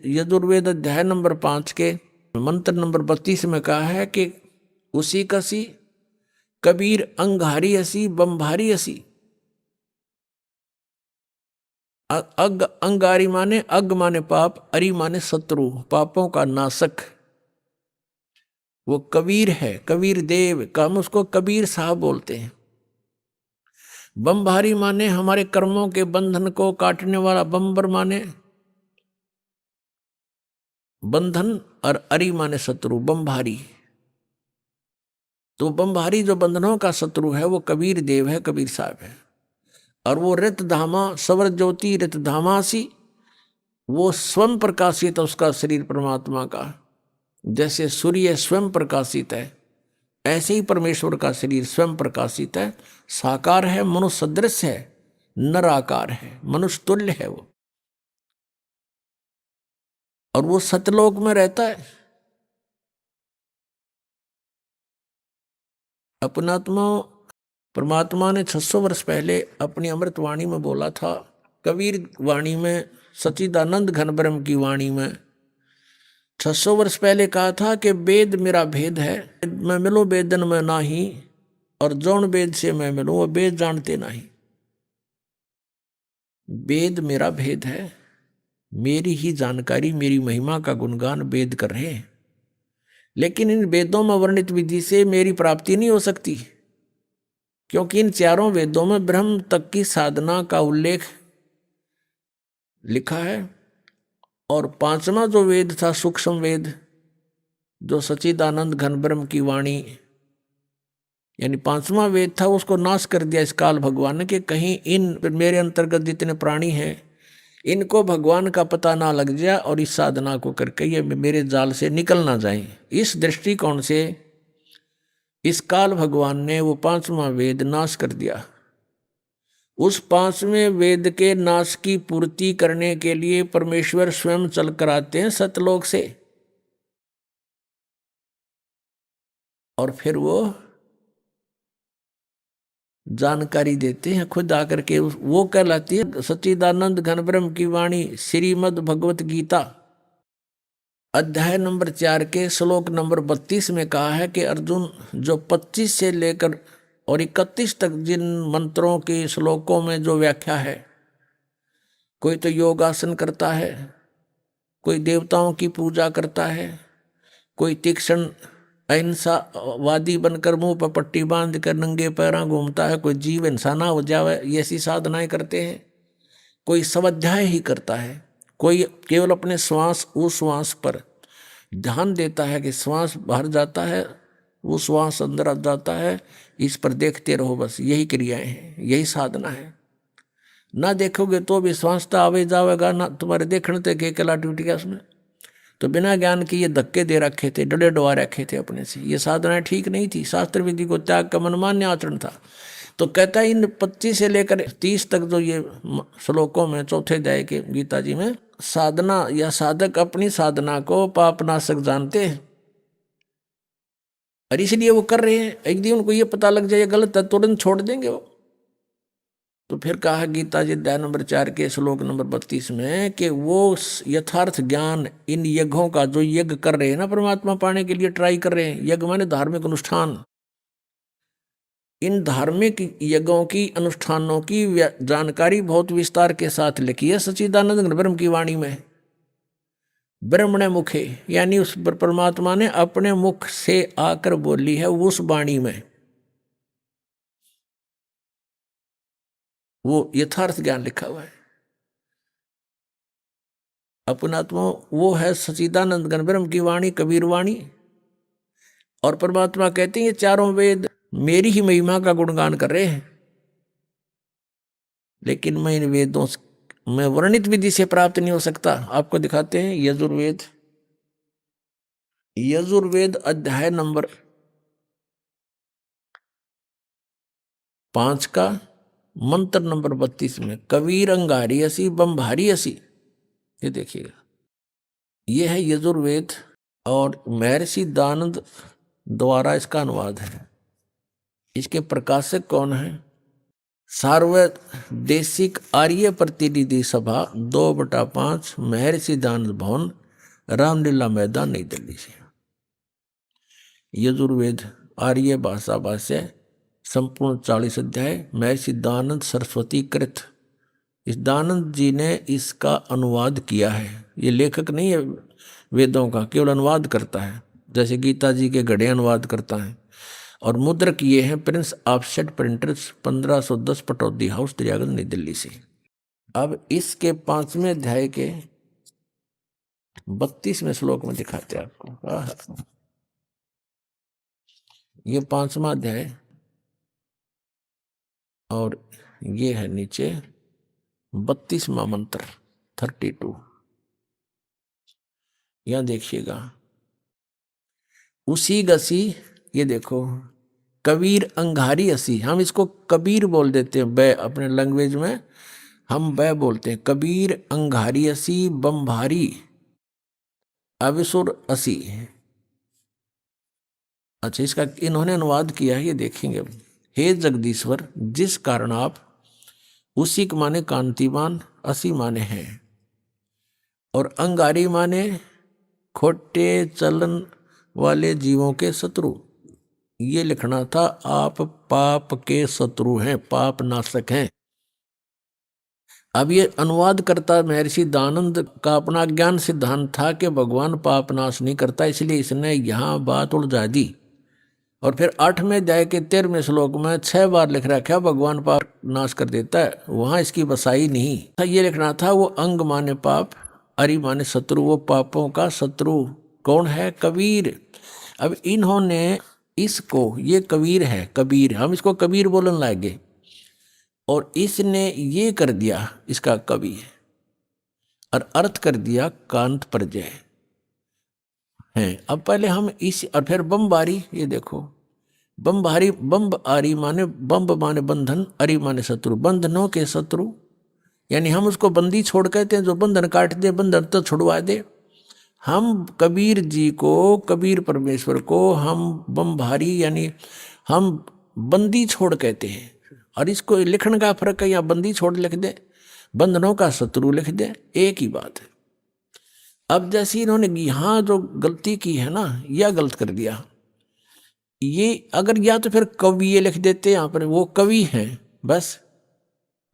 F: यजुर्वेद अध्याय नंबर 5 के मंत्र नंबर 32 में कहा है कि उसी कसी कबीर अंगारी असी बम्भारी असी। अग अंगारी माने अग माने पाप, अरि माने शत्रु, पापों का नाशक, वो कबीर है, कबीर देव का, हम उसको कबीर साहब बोलते हैं। बम्भारी माने हमारे कर्मों के बंधन को काटने वाला, बम्बर माने बंधन, और अरि माने शत्रु, बम्भारी। तो बम्भारी जो बंधनों का शत्रु है वो कबीर देव है, कबीर साहब है। और वो रित धामा सवर ज्योति रित धामासी, वो स्वयं प्रकाशित है उसका शरीर परमात्मा का, जैसे सूर्य स्वयं प्रकाशित है ऐसे ही परमेश्वर का शरीर स्वयं प्रकाशित है, साकार है, मनुष्य सदृश है, नर आकार है, मनुष्य तुल्य है वो, और वो सतलोक में रहता है। अपनात्मा परमात्मा ने 600 वर्ष पहले अपनी अमृत वाणी में बोला था, कबीर वाणी में, सच्चिदानंद घन ब्रह्म की वाणी में 600 वर्ष पहले कहा था कि वेद मेरा भेद है, मैं मिलूं वेदन में नाही, और जौन वेद से मैं मिलूं वो वेद जानते नहीं। वेद मेरा भेद है, मेरी ही जानकारी, मेरी महिमा का गुणगान वेद कर रहे हैं, लेकिन इन वेदों में वर्णित विधि से मेरी प्राप्ति नहीं हो सकती, क्योंकि इन चारों वेदों में ब्रह्म तक की साधना का उल्लेख लिखा है। और 5वां जो वेद था सूक्ष्म वेद, जो सच्चिदानंद घन ब्रह्म की वाणी यानी 5वां वेद था, उसको नाश कर दिया इस काल भगवान ने कि कहीं इन मेरे अंतर्गत जितने प्राणी हैं इनको भगवान का पता ना लग जाए और इस साधना को करके ये मेरे जाल से निकल ना जाए। इस दृष्टिकोण से इस काल भगवान ने वो 5वां वेद नाश कर दिया। उस 5वें वेद के नाश की पूर्ति करने के लिए परमेश्वर स्वयं चल कर आते हैं सतलोक से, और फिर वो जानकारी देते हैं खुद आकर के। वो कहलाती है सच्चिदानंद घन ब्रह्म की वाणी, श्रीमद् भगवत गीता अध्याय नंबर 4 के श्लोक नंबर 32 में कहा है कि अर्जुन, जो 25 से लेकर और 31 तक जिन मंत्रों के श्लोकों में जो व्याख्या है, कोई तो योगासन करता है, कोई देवताओं की पूजा करता है, कोई तीक्ष्ण अहिंसावादी बनकर मुंह पर पट्टी बांध कर नंगे पैरों घूमता है, कोई जीव इंसान हो जावे ये ऐसी साधनाएं करते हैं, कोई स्वाध्याय ही करता है, कोई केवल अपने श्वास उश्वास पर ध्यान देता है कि श्वास बाहर जाता है वो श्वास अंदर आ जाता है, इस पर देखते रहो, बस यही क्रियाएं हैं, यही साधना है। ना देखोगे तो भी श्वास तो आवे जावेगा, ना तुम्हारे देखने तक अकेला टूट गया उसमें। तो बिना ज्ञान के ये धक्के दे रखे थे, डरे डुआ रखे थे अपने से, ये साधनाएं ठीक नहीं थी। शास्त्र विधि को त्याग का मनमान्य आचरण था। तो कहता है इन 25 से लेकर 30 तक जो ये श्लोकों में चौथे अध्याय के गीता जी में साधना या साधक अपनी साधना को पापनाशक जानते हैं और इसलिए वो कर रहे हैं। एक दिन उनको ये पता लग जाए गलत है, तुरंत छोड़ देंगे वो। तो फिर कहा गीता जी अध्याय नंबर 4 के श्लोक नंबर 32 में कि वो यथार्थ ज्ञान इन यज्ञों का जो यज्ञ कर रहे हैं ना, परमात्मा पाने के लिए ट्राई कर रहे हैं, यज्ञ माने धार्मिक अनुष्ठान, इन धार्मिक यज्ञों की अनुष्ठानों की जानकारी बहुत विस्तार के साथ लिखी है सच्चिदानंद ब्रह्म की वाणी में। ब्रह्मणे मुखे यानी उस परमात्मा ने अपने मुख से आकर बोली है उस वाणी में, वो यथार्थ ज्ञान लिखा हुआ है। अपनात्मा वो है सच्चिदानंद घन ब्रह्म की वाणी, कबीर वाणी। और परमात्मा कहते हैं ये चारों वेद मेरी ही महिमा का गुणगान कर रहे हैं, लेकिन मैं इन वेदों में वर्णित विधि से प्राप्त नहीं हो सकता। आपको दिखाते हैं यजुर्वेद, यजुर्वेद अध्याय नंबर 5 का मंत्र नंबर 32 में कबीर अंगारी असी बम्भारी असी, ये देखिएगा, ये है यजुर्वेद और महर्षि दानंद द्वारा इसका अनुवाद है। इसके प्रकाशक कौन है? सार्वदेशिक आर्य प्रतिनिधि सभा 2/5 महर्षि दानंद भवन, रामलीला मैदान, नई दिल्ली से। यजुर्वेद आर्य भाषा भाष्य संपूर्ण 40 अध्याय, महर्षि दानंद सरस्वती कृत। इस दानंद जी ने इसका अनुवाद किया है। ये लेखक नहीं है वेदों का, केवल अनुवाद करता है, जैसे गीता जी के गढ़े अनुवाद करता है। और मुद्रक ये हैं Prince offset printers 1510 Pataudi house Daryaganj नई दिल्ली से। अब इसके 5वें अध्याय के 32वें श्लोक में दिखाते हैं आपको। ये 5वां अध्याय और ये है नीचे 32वां मंत्र 32। यहां देखिएगा, उसी गसी, ये देखो, कबीर अंगारी असी, हम इसको कबीर बोल देते हैं, बै अपने लैंग्वेज में हम बै बोलते हैं। कबीर अंगारी असी बम्भारी अविसुर असी। अच्छा, इसका इन्होंने अनुवाद किया है, ये देखेंगे। हे जगदीश्वर, जिस कारण आप, उसी के माने कांतिमान, असी माने हैं, और अंगारी माने खोटे चलन वाले जीवों के शत्रु। ये लिखना था, आप पाप के शत्रु हैं, पाप नाशक हैं। अब ये अनुवाद करता महर्षि दानंद का अपना ज्ञान सिद्धांत था कि भगवान पाप नाश नहीं करता, इसलिए इसने यहाँ बात उलझा दी। और फिर 8वें अध्याय के 13वें श्लोक में 6 बार लिख रखा भगवान पाप नाश कर देता है, वहां इसकी बसाई नहीं था। ये लिखना था वो अंग माने पाप, अरि माने शत्रु, वो पापों का शत्रु कौन है? कबीर। अब इन्होंने इसको, ये कबीर है, कबीर, हम इसको कबीर बोलने लगे और इसने ये कर दिया इसका कवि और अर्थ कर दिया कांत प्रजय है। अब पहले हम इस, और फिर बम्बारी, ये देखो, बम्बारी, बम्ब आरी माने, बम्ब माने बंधन, अरि माने शत्रु, बंधनों के शत्रु, यानी हम उसको बंदी छोड़ कहते हैं, जो बंधन काट दे, बंधन तो छुड़वा दे। हम कबीर जी को, कबीर परमेश्वर को हम बम्भारी यानी हम बंदी छोड़ कहते हैं। और इसको लिखने का फर्क है, या बंदी छोड़ लिख दे, बंधनों का शत्रु लिख दे, एक ही बात है। अब जैसे इन्होंने यहाँ जो गलती की है ना, यह गलत कर दिया। ये अगर या तो फिर कवि ये लिख देते, यहाँ पर वो कवि हैं बस,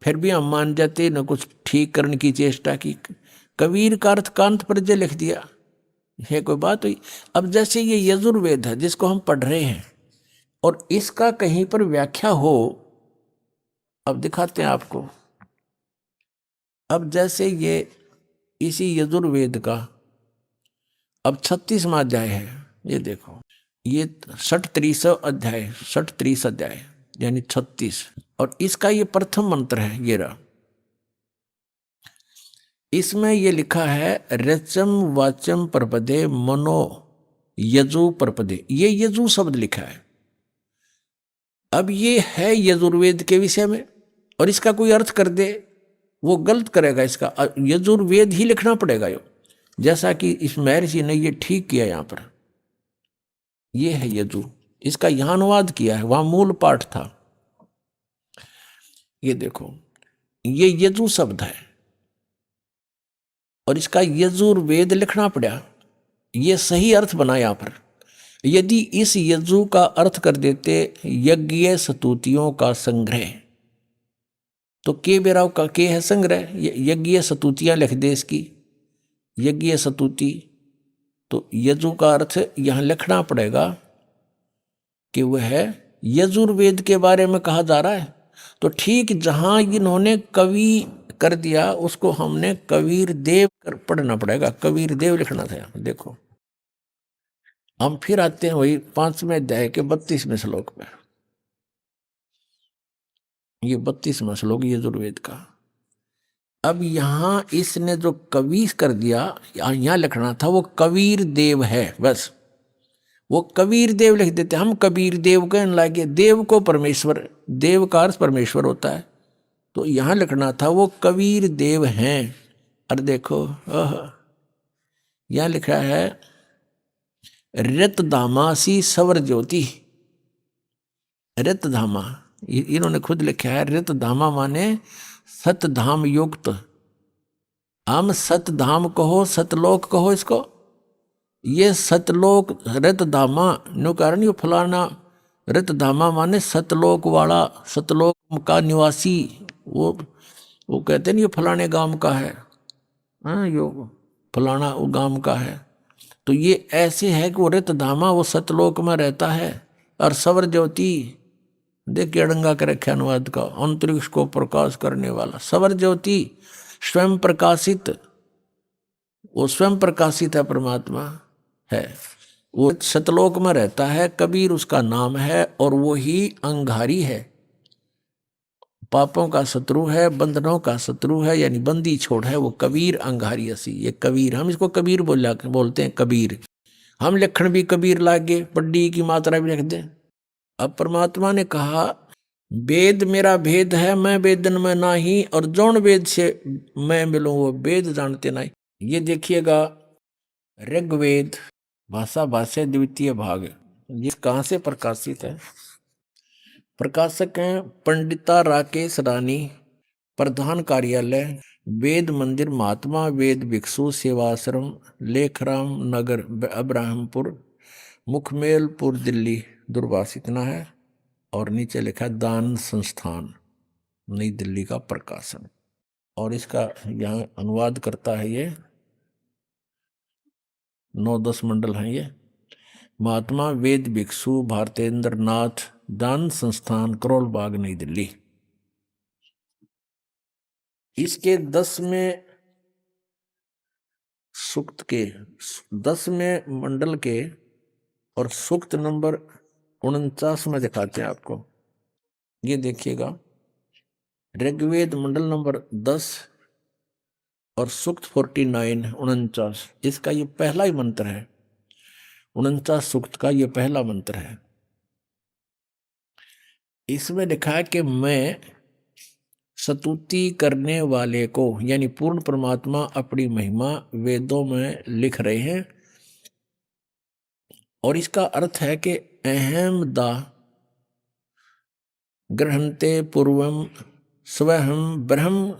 F: फिर भी हम मान जाते, न कुछ ठीक करने की चेष्टा की। कबीर का अर्थ कांत पर जे लिख दिया, है कोई बात हुई। अब जैसे ये यजुर्वेद है जिसको हम पढ़ रहे हैं और इसका कहीं पर व्याख्या हो, अब दिखाते हैं आपको। अब जैसे ये इसी यजुर्वेद का अब 36वां अध्याय है, ये देखो, ये 37 अध्याय यानी 36, और इसका ये प्रथम मंत्र है, ये रहा। इसमें ये लिखा है रचम वाचम परपदे मनो यजु परपदे, ये यजु शब्द लिखा है। अब ये है यजुर्वेद के विषय में, और इसका कोई अर्थ कर दे वो गलत करेगा, इसका यजुर्वेद ही लिखना पड़ेगा यो, जैसा कि इस महर्षि ने ये ठीक किया। यहाँ पर ये है यजु, इसका यहाँ अनुवाद किया है, वहां मूल पाठ था। ये देखो, ये यजु शब्द है और इसका यजुर्वेद लिखना पड़ा, ये सही अर्थ बना। यहाँ पर यदि इस यजु का अर्थ कर देते यज्ञ स्तुतियों का संग्रह, तो के बेराव का के है संग्रह, यज्ञ स्तुतियां लिख दे इसकी, यज्ञ स्तुति, तो यजु का अर्थ यहां लिखना पड़ेगा कि वह है यजुर्वेद के बारे में कहा जा रहा है। तो ठीक जहां इन्होंने कवि कर दिया उसको हमने कबीर देव कर पढ़ना पड़ेगा, कबीर देव लिखना था। देखो हम फिर आते हैं वही 5वें अध्याय के 32वें श्लोक में, ये 32वां श्लोक यजुर्वेद का। अब यहां इसने जो कवि कर दिया, यहां लिखना था वो कबीर देव है, बस वो कबीर देव लिख देते, हम कबीर देव कहने लगे। देव को परमेश्वर, देव का अर्थ परमेश्वर होता है, तो यहां लिखना था वो कबीर देव हैं। और देखो यहां लिखा है रतधामासी सवर ज्योति, रतधामा इन्होंने खुद लिखा है, रतधामा माने सतधाम युक्त। हम सतधाम कहो, सतलोक कहो इसको, ये सतलोक रतधामा नो कारण ये फलाना, रतधामा माने सतलोक वाला, सतलोक का निवासी। वो कहते नहीं ये फलाने गांव का है, हाँ यो फलाना वो गांव का है। तो ये ऐसे है कि वो रतधामा वो सतलोक में रहता है। और सवर ज्योति देखिए अड़ंगा के रखे अनुवाद का, अंतरिक्ष को प्रकाश करने वाला सवर ज्योति, स्वयं प्रकाशित, वो स्वयं प्रकाशित है, परमात्मा है, वो सतलोक में रहता है। कबीर उसका नाम है और वो ही अंगारी है, पापों का शत्रु है, बंधनों का शत्रु है, यानी बंदी छोड़ है वो कबीर अंगारी असी। ये कबीर, हम इसको कबीर बोलते हैं कबीर। हम लक्षण भी कबीर लागे, पड्डी की मात्रा भी लिख दें। अब परमात्मा ने कहा वेद मेरा भेद है, मैं वेदन में नाही, और जौन वेद से मैं मिलूं वो वेद जानते नहीं। ये देखिएगा ऋग्वेद भाषा भाष्य द्वितीय भाग, ये कहाँ से प्रकाशित है? प्रकाशक हैं पंडिता राकेश रानी, प्रधान कार्यालय वेद मंदिर महात्मा वेद भिक्षु सेवाश्रम लेखराम नगर अब्राहमपुर मुखमेलपुर दिल्ली, दूरभाष इतना है। और नीचे लिखा है दान संस्थान नई दिल्ली का प्रकाशन। और इसका यहाँ अनुवाद करता है ये 9-10 मंडल हैं ये। महात्मा वेद भिक्षु भारतेंद्र नाथ दान संस्थान करोल बाग नई दिल्ली। इसके 10वें सूक्त के 10वें मंडल के और सूक्त नंबर 49 में दिखाते हैं आपको। ये देखिएगा ऋग्वेद मंडल नंबर 10 और सूक्त 49 49, इसका ये पहला ही मंत्र है। 49 सूक्त का ये पहला मंत्र है। इसमें लिखा है कि मैं स्तुति करने वाले को, यानी पूर्ण परमात्मा अपनी महिमा वेदों में लिख रहे हैं। और इसका अर्थ है कि अहम दा ग्रहणते पूर्वम स्वहम ब्रह्म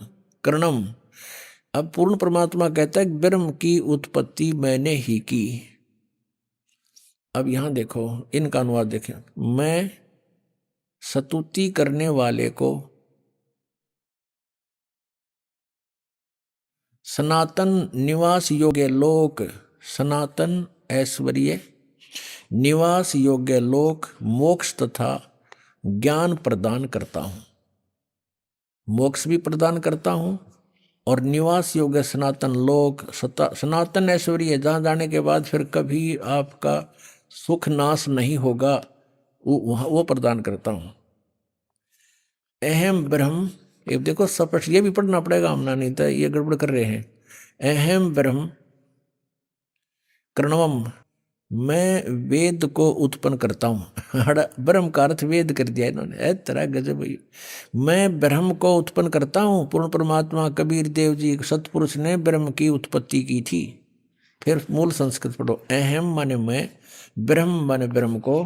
F: करणम। अब पूर्ण परमात्मा कहता है कि ब्रह्म की उत्पत्ति मैंने ही की। अब यहां देखो इनका अनुवाद देखें, मैं स्तुति करने वाले को सनातन निवास योग्य लोक, सनातन ऐश्वर्य निवास योग्य लोक, मोक्ष तथा ज्ञान प्रदान करता हूँ। मोक्ष भी प्रदान करता हूँ और निवास योग्य सनातन लोक, सनातन ऐश्वर्य, जहाँ जाने के बाद फिर कभी आपका सुख नाश नहीं होगा, वो प्रदान करता हूँ। अहम ब्रह्म, ये देखो स्पष्ट, ये भी पढ़ना पड़ेगा, हमने नहीं था, ये गड़बड़ कर रहे हैं। अहम ब्रह्म कर्णवम, मैं वेद को उत्पन्न करता हूँ। ब्रह्म का अर्थ वेद कर दिया इन्होंने, तरह गजब। मैं ब्रह्म को उत्पन्न करता हूँ। पूर्ण परमात्मा कबीर देव जी सतपुरुष ने ब्रह्म की उत्पत्ति की थी। फिर मूल संस्कृत पढ़ो। अहम माने मैं, ब्रह्म माने ब्रह्म को,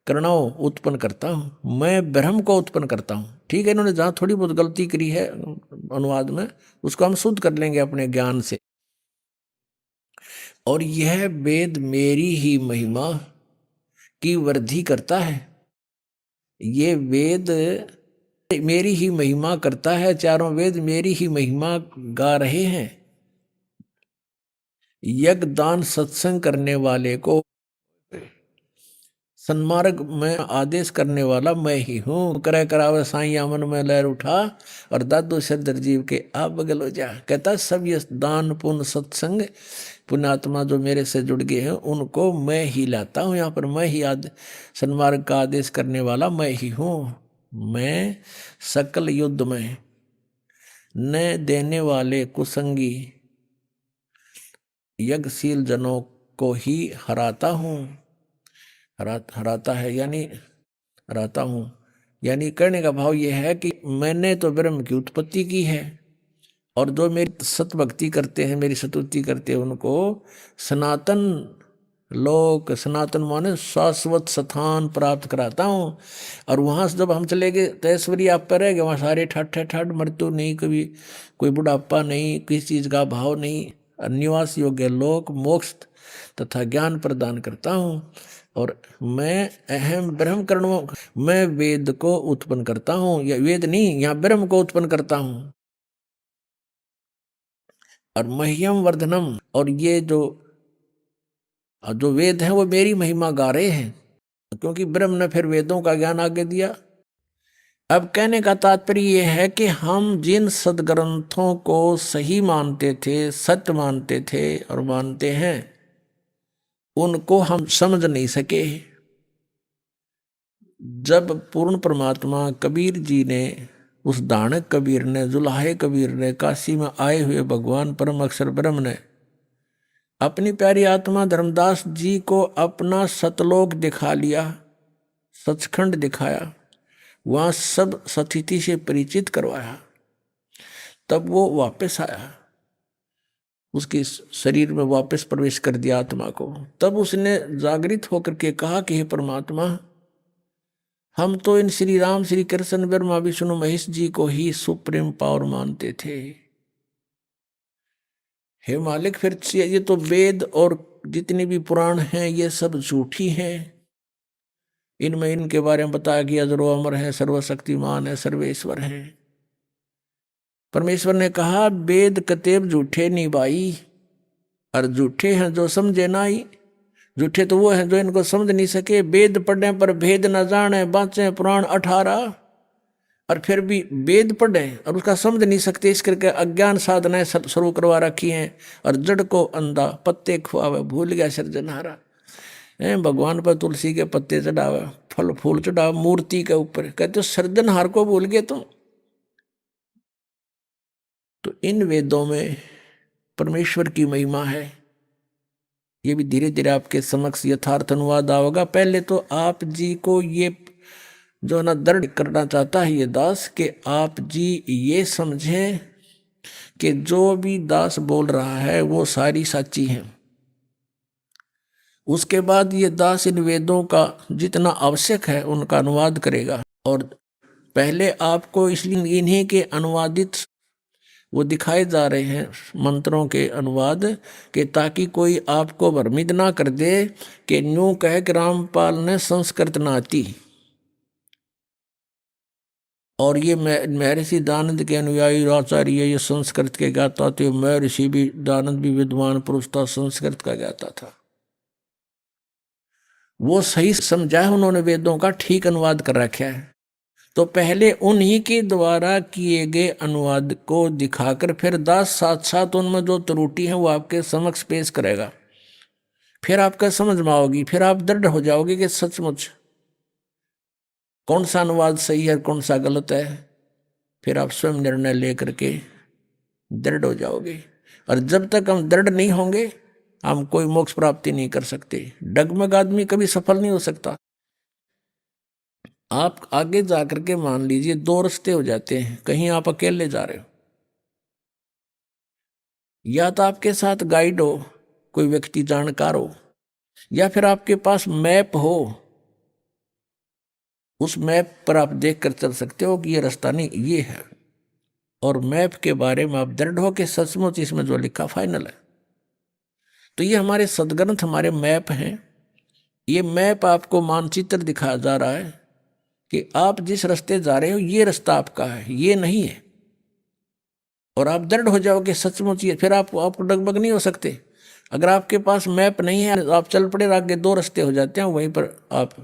F: कर्णव उत्पन्न करता हूँ, मैं ब्रह्म को उत्पन्न करता हूँ। ठीक है, इन्होंने जहाँ थोड़ी बहुत गलती करी है अनुवाद में, उसको हम शुद्ध कर लेंगे अपने ज्ञान से। और यह वेद मेरी ही महिमा की वृद्धि करता है। ये वेद मेरी ही महिमा करता है, चारों वेद मेरी ही महिमा गा रहे हैं। यज्ञ दान सत्संग करने वाले को सन्मार्ग में आदेश करने वाला मैं ही हूँ। करे करावे साईं मन में लहर उठा, और दादू सिरदर जीव के आप बगल हो जा। कहता सब ये दान पुण्य सत्संग पुण्यात्मा जो मेरे से जुड़ गए हैं उनको मैं ही लाता हूँ। यहाँ पर मैं ही सन्मार्ग का आदेश करने वाला मैं ही हूँ। मैं सकल युद्ध में न देने वाले कुसंगी यज्ञशील जनों को ही हराता हूँ। हराता है यानी हराता हूँ, यानी कहने का भाव यह है कि मैंने तो ब्रह्म की उत्पत्ति की है, और जो मेरी सतभक्ति करते हैं, मेरी स्तुति करते हैं, उनको सनातन लोक, सनातन माने शाश्वत स्थान प्राप्त कराता हूँ। और वहाँ से जब हम चले गए तो ऐश्वर्य आप पर रहेगा, वहाँ सारे ठाठ ठाठ, मृत्यु नहीं, कभी कोई बुढ़ापा नहीं, किसी चीज़ का भाव नहीं, निवास योग्य लोक, मोक्ष तथा ज्ञान प्रदान करता हूँ। और मैं अहम ब्रह्म कर्णों, मैं वेद को उत्पन्न करता हूँ, या वेद नहीं, यहाँ ब्रह्म को उत्पन्न करता हूँ। और मह्यम वर्धनम, और ये जो वेद हैं वो मेरी महिमा गा रहे हैं, क्योंकि ब्रह्म ने फिर वेदों का ज्ञान आगे दिया। अब कहने का तात्पर्य यह है कि हम जिन सदग्रंथों को सही मानते थे, सत्य मानते थे और मानते हैं, उनको हम समझ नहीं सके। जब पूर्ण परमात्मा कबीर जी ने, उस दानक कबीर ने, जुलाहे कबीर ने, काशी में आए हुए भगवान परम अक्षर ब्रह्म ने अपनी प्यारी आत्मा धर्मदास जी को अपना सतलोक दिखा लिया, सचखंड दिखाया, वहाँ सब सतिथि से परिचित करवाया, तब वो वापस आया, उसके शरीर में वापस प्रवेश कर दिया आत्मा को। तब उसने जागृत होकर के कहा कि हे परमात्मा, हम तो इन श्री राम, श्री कृष्ण, ब्रह्मा, विष्णु, महेश जी को ही सुप्रीम पावर मानते थे। हे मालिक, फिर ये तो वेद और जितने भी पुराण हैं ये सब झूठी हैं। इनमें इनके बारे में बताया गया जरो अमर है, सर्वशक्तिमान है, सर्वेश्वर है। परमेश्वर ने कहा वेद कतेब झूठे नहीं भाई, और झूठे हैं जो समझे नाई। झूठे तो वो हैं जो इनको समझ नहीं सके। वेद पढ़ने पर भेद न जाने, बाँचे पुराण 18, और फिर भी वेद पढ़े और उसका समझ नहीं सकते, इस करके अज्ञान साधनाएं शुरू करवा रखी हैं। और जड़ को अंधा पत्ते खुआवे, भूल गया सृजनहारा। भगवान पर तुलसी के पत्ते चढ़ावे, फल फूल चढ़ावे मूर्ति के ऊपर, कहते सृजनहार को भूल गए तो इन वेदों में परमेश्वर की महिमा है। ये भी धीरे धीरे आपके समक्ष यथार्थ अनुवाद आओगा। पहले तो आप जी को ये जो ना दृढ़ करना चाहता है ये दास, कि आप जी ये समझें कि जो भी दास बोल रहा है वो सारी सच्ची है। उसके बाद ये दास इन वेदों का जितना आवश्यक है उनका अनुवाद करेगा। और पहले आपको इसलिए इन्हीं के अनुवादित वो दिखाए जा रहे हैं मंत्रों के अनुवाद, के ताकि कोई आपको भ्रमित ना कर दे कि न्यू कह कि रामपाल ने संस्कृत ना आती। और ये महर्षि दयानंद के अनुयायी आचार्य ये संस्कृत के ज्ञाता थे। महर्षि भी दयानंद भी विद्वान पुरुष था, संस्कृत का ज्ञाता था। वो सही समझा है उन्होंने, वेदों का ठीक अनुवाद कर रखा है। तो पहले उन्हीं के द्वारा किए गए अनुवाद को दिखाकर फिर दास साथ साथ उनमें जो त्रुटि है वो आपके समक्ष पेश करेगा। फिर आपका समझ में आओगी, फिर आप दृढ़ हो जाओगे कि सचमुच कौन सा अनुवाद सही है कौन सा गलत है। फिर आप स्वयं निर्णय लेकर के दृढ़ हो जाओगे। और जब तक हम दृढ़ नहीं होंगे हम कोई मोक्ष प्राप्ति नहीं कर सकते। डगमग आदमी कभी सफल नहीं हो सकता। आप आगे जाकर के मान लीजिए दो रास्ते हो जाते हैं। कहीं आप अकेले जा रहे हो, या तो आपके साथ गाइड हो, कोई व्यक्ति जानकार हो, या फिर आपके पास मैप हो। उस मैप पर आप देख कर चल सकते हो कि ये रास्ता नहीं ये है, और मैप के बारे में आप दृढ़ हो कि सचमुच इसमें जो लिखा फाइनल है। तो ये हमारे सदग्रंथ हमारे मैप हैं। ये मैप आपको मानचित्र दिखाया जा रहा है कि आप जिस रास्ते जा रहे हो ये रास्ता आपका है, ये नहीं है। और आप दृढ़ हो जाओगे सचमुच ये, फिर आप डगमग नहीं हो सकते। अगर आपके पास मैप नहीं है तो आप चल पड़े, आगे दो रास्ते हो जाते हैं, वहीं पर आप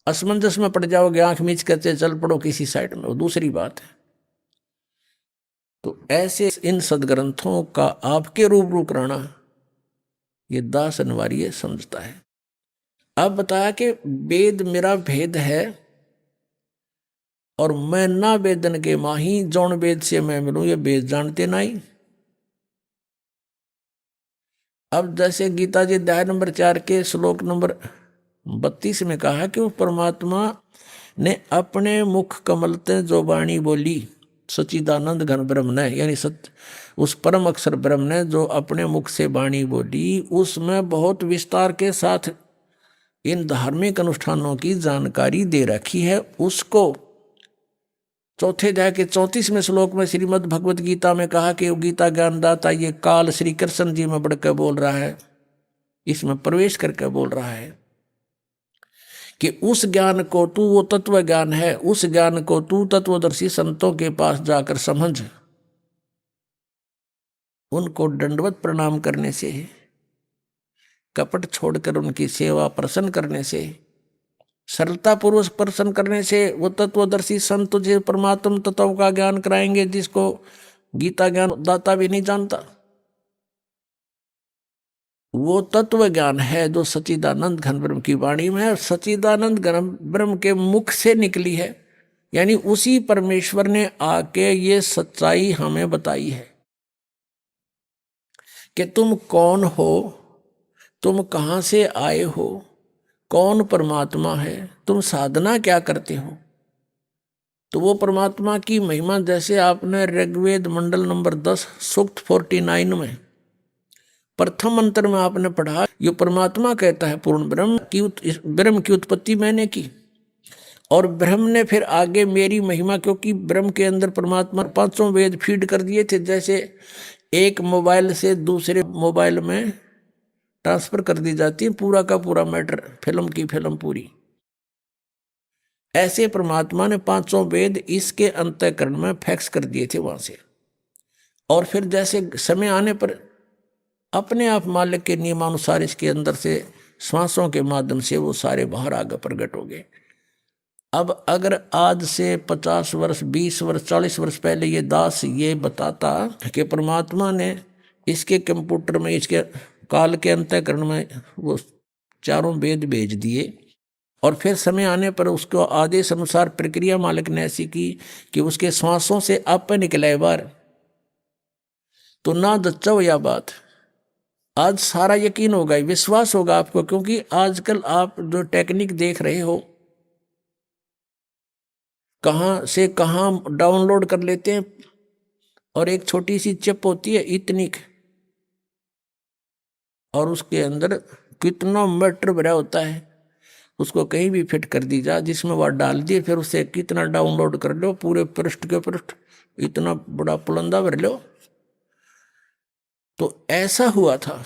F: असमंजस में पड़ जाओगे, आंख मीच करते चल पड़ो किसी साइड में, वो दूसरी बात है। तो ऐसे इन सदग्रंथों का आपके रूबरू कराना ये दास अनिवार्य समझता है। अब बताया कि वेद मेरा भेद है और मैं ना वेदन के माही, जौन वेद से मैं मिलूं ये वेद जानते नहीं। अब जैसे गीता जी अध्याय नंबर 4 के श्लोक नंबर 32 में कहा कि वो परमात्मा ने अपने मुख कमल ते जो वाणी बोली, सच्चिदानंद घन ब्रह्म ने, यानी उस परम अक्षर ब्रह्म ने जो अपने मुख से वाणी बोली, उसमें बहुत विस्तार के साथ इन धार्मिक अनुष्ठानों की जानकारी दे रखी है। उसको चौथे अध्याय के 34वें श्लोक में श्रीमद् भगवत गीता में कहा कि गीता ज्ञानदाता ये काल श्री कृष्ण जी में बढ़कर बोल रहा है, इसमें प्रवेश करके बोल रहा है कि उस ज्ञान को तू, वो तत्व ज्ञान है, उस ज्ञान को तू तत्वदर्शी संतों के पास जाकर समझ। उनको दंडवत प्रणाम करने से, कपट छोड़कर उनकी सेवा प्रसन्न करने से, सरलता पूर्वक प्रसन्न करने से वो तत्वदर्शी संत तुझे परमात्म तत्व का ज्ञान कराएंगे जिसको गीता ज्ञान दाता भी नहीं जानता। वो तत्व ज्ञान है जो सच्चिदानंद घन ब्रह्म की वाणी में है, और सच्चिदानंद घन ब्रह्म के मुख से निकली है। यानी उसी परमेश्वर ने आके ये सच्चाई हमें बताई है कि तुम कौन हो, तुम कहाँ से आए हो, कौन परमात्मा है, तुम साधना क्या करते हो। तो वो परमात्मा की महिमा जैसे आपने ऋग्वेद मंडल नंबर 10 सूक्त 49 में प्रथम मंत्र में आपने पढ़ा, ये परमात्मा कहता है पूर्ण ब्रह्म की उत्पत्ति मैंने की। और ब्रह्म ने फिर आगे मेरी महिमा, क्योंकि ब्रह्म के अंदर परमात्मा पांचों वेद फीड कर दिए थे, जैसे एक मोबाइल से दूसरे मोबाइल में ट्रांसफर कर दी जाती है पूरा का पूरा मैटर, फिल्म की फिल्म पूरी। ऐसे परमात्मा ने पांचों वेद इसके अंतःकरण में फैक्स कर दिए थे वहां से। और फिर जैसे समय आने पर अपने आप मालिक के नियमानुसार इसके अंदर से श्वासों के माध्यम से वो सारे बाहर आगे प्रकट हो गए। अब अगर आज से 50 वर्ष 20 वर्ष 40 वर्ष पहले ये दास ये बताता कि परमात्मा ने इसके कंप्यूटर में, इसके काल के अंतःकरण में वो चारों वेद भेज दिए, और फिर समय आने पर उसको आदेश अनुसार प्रक्रिया मालिक ने ऐसी की कि उसके श्वासों से आप निकले बाहर, तो ना दच्चा यह बात आज सारा यकीन होगा, विश्वास होगा आपको। क्योंकि आजकल आप जो टेक्निक देख रहे हो, कहाँ से कहाँ डाउनलोड कर लेते हैं, और एक छोटी सी चिप होती है इतनी, और उसके अंदर कितना मैटर भरा होता है, उसको कहीं भी फिट कर दी जा, जिसमें वह डाल दिए, फिर उसे कितना डाउनलोड कर लो, पूरे पृष्ठ के पृष्ठ इतना बड़ा पुलंदा भर लो। तो ऐसा हुआ था।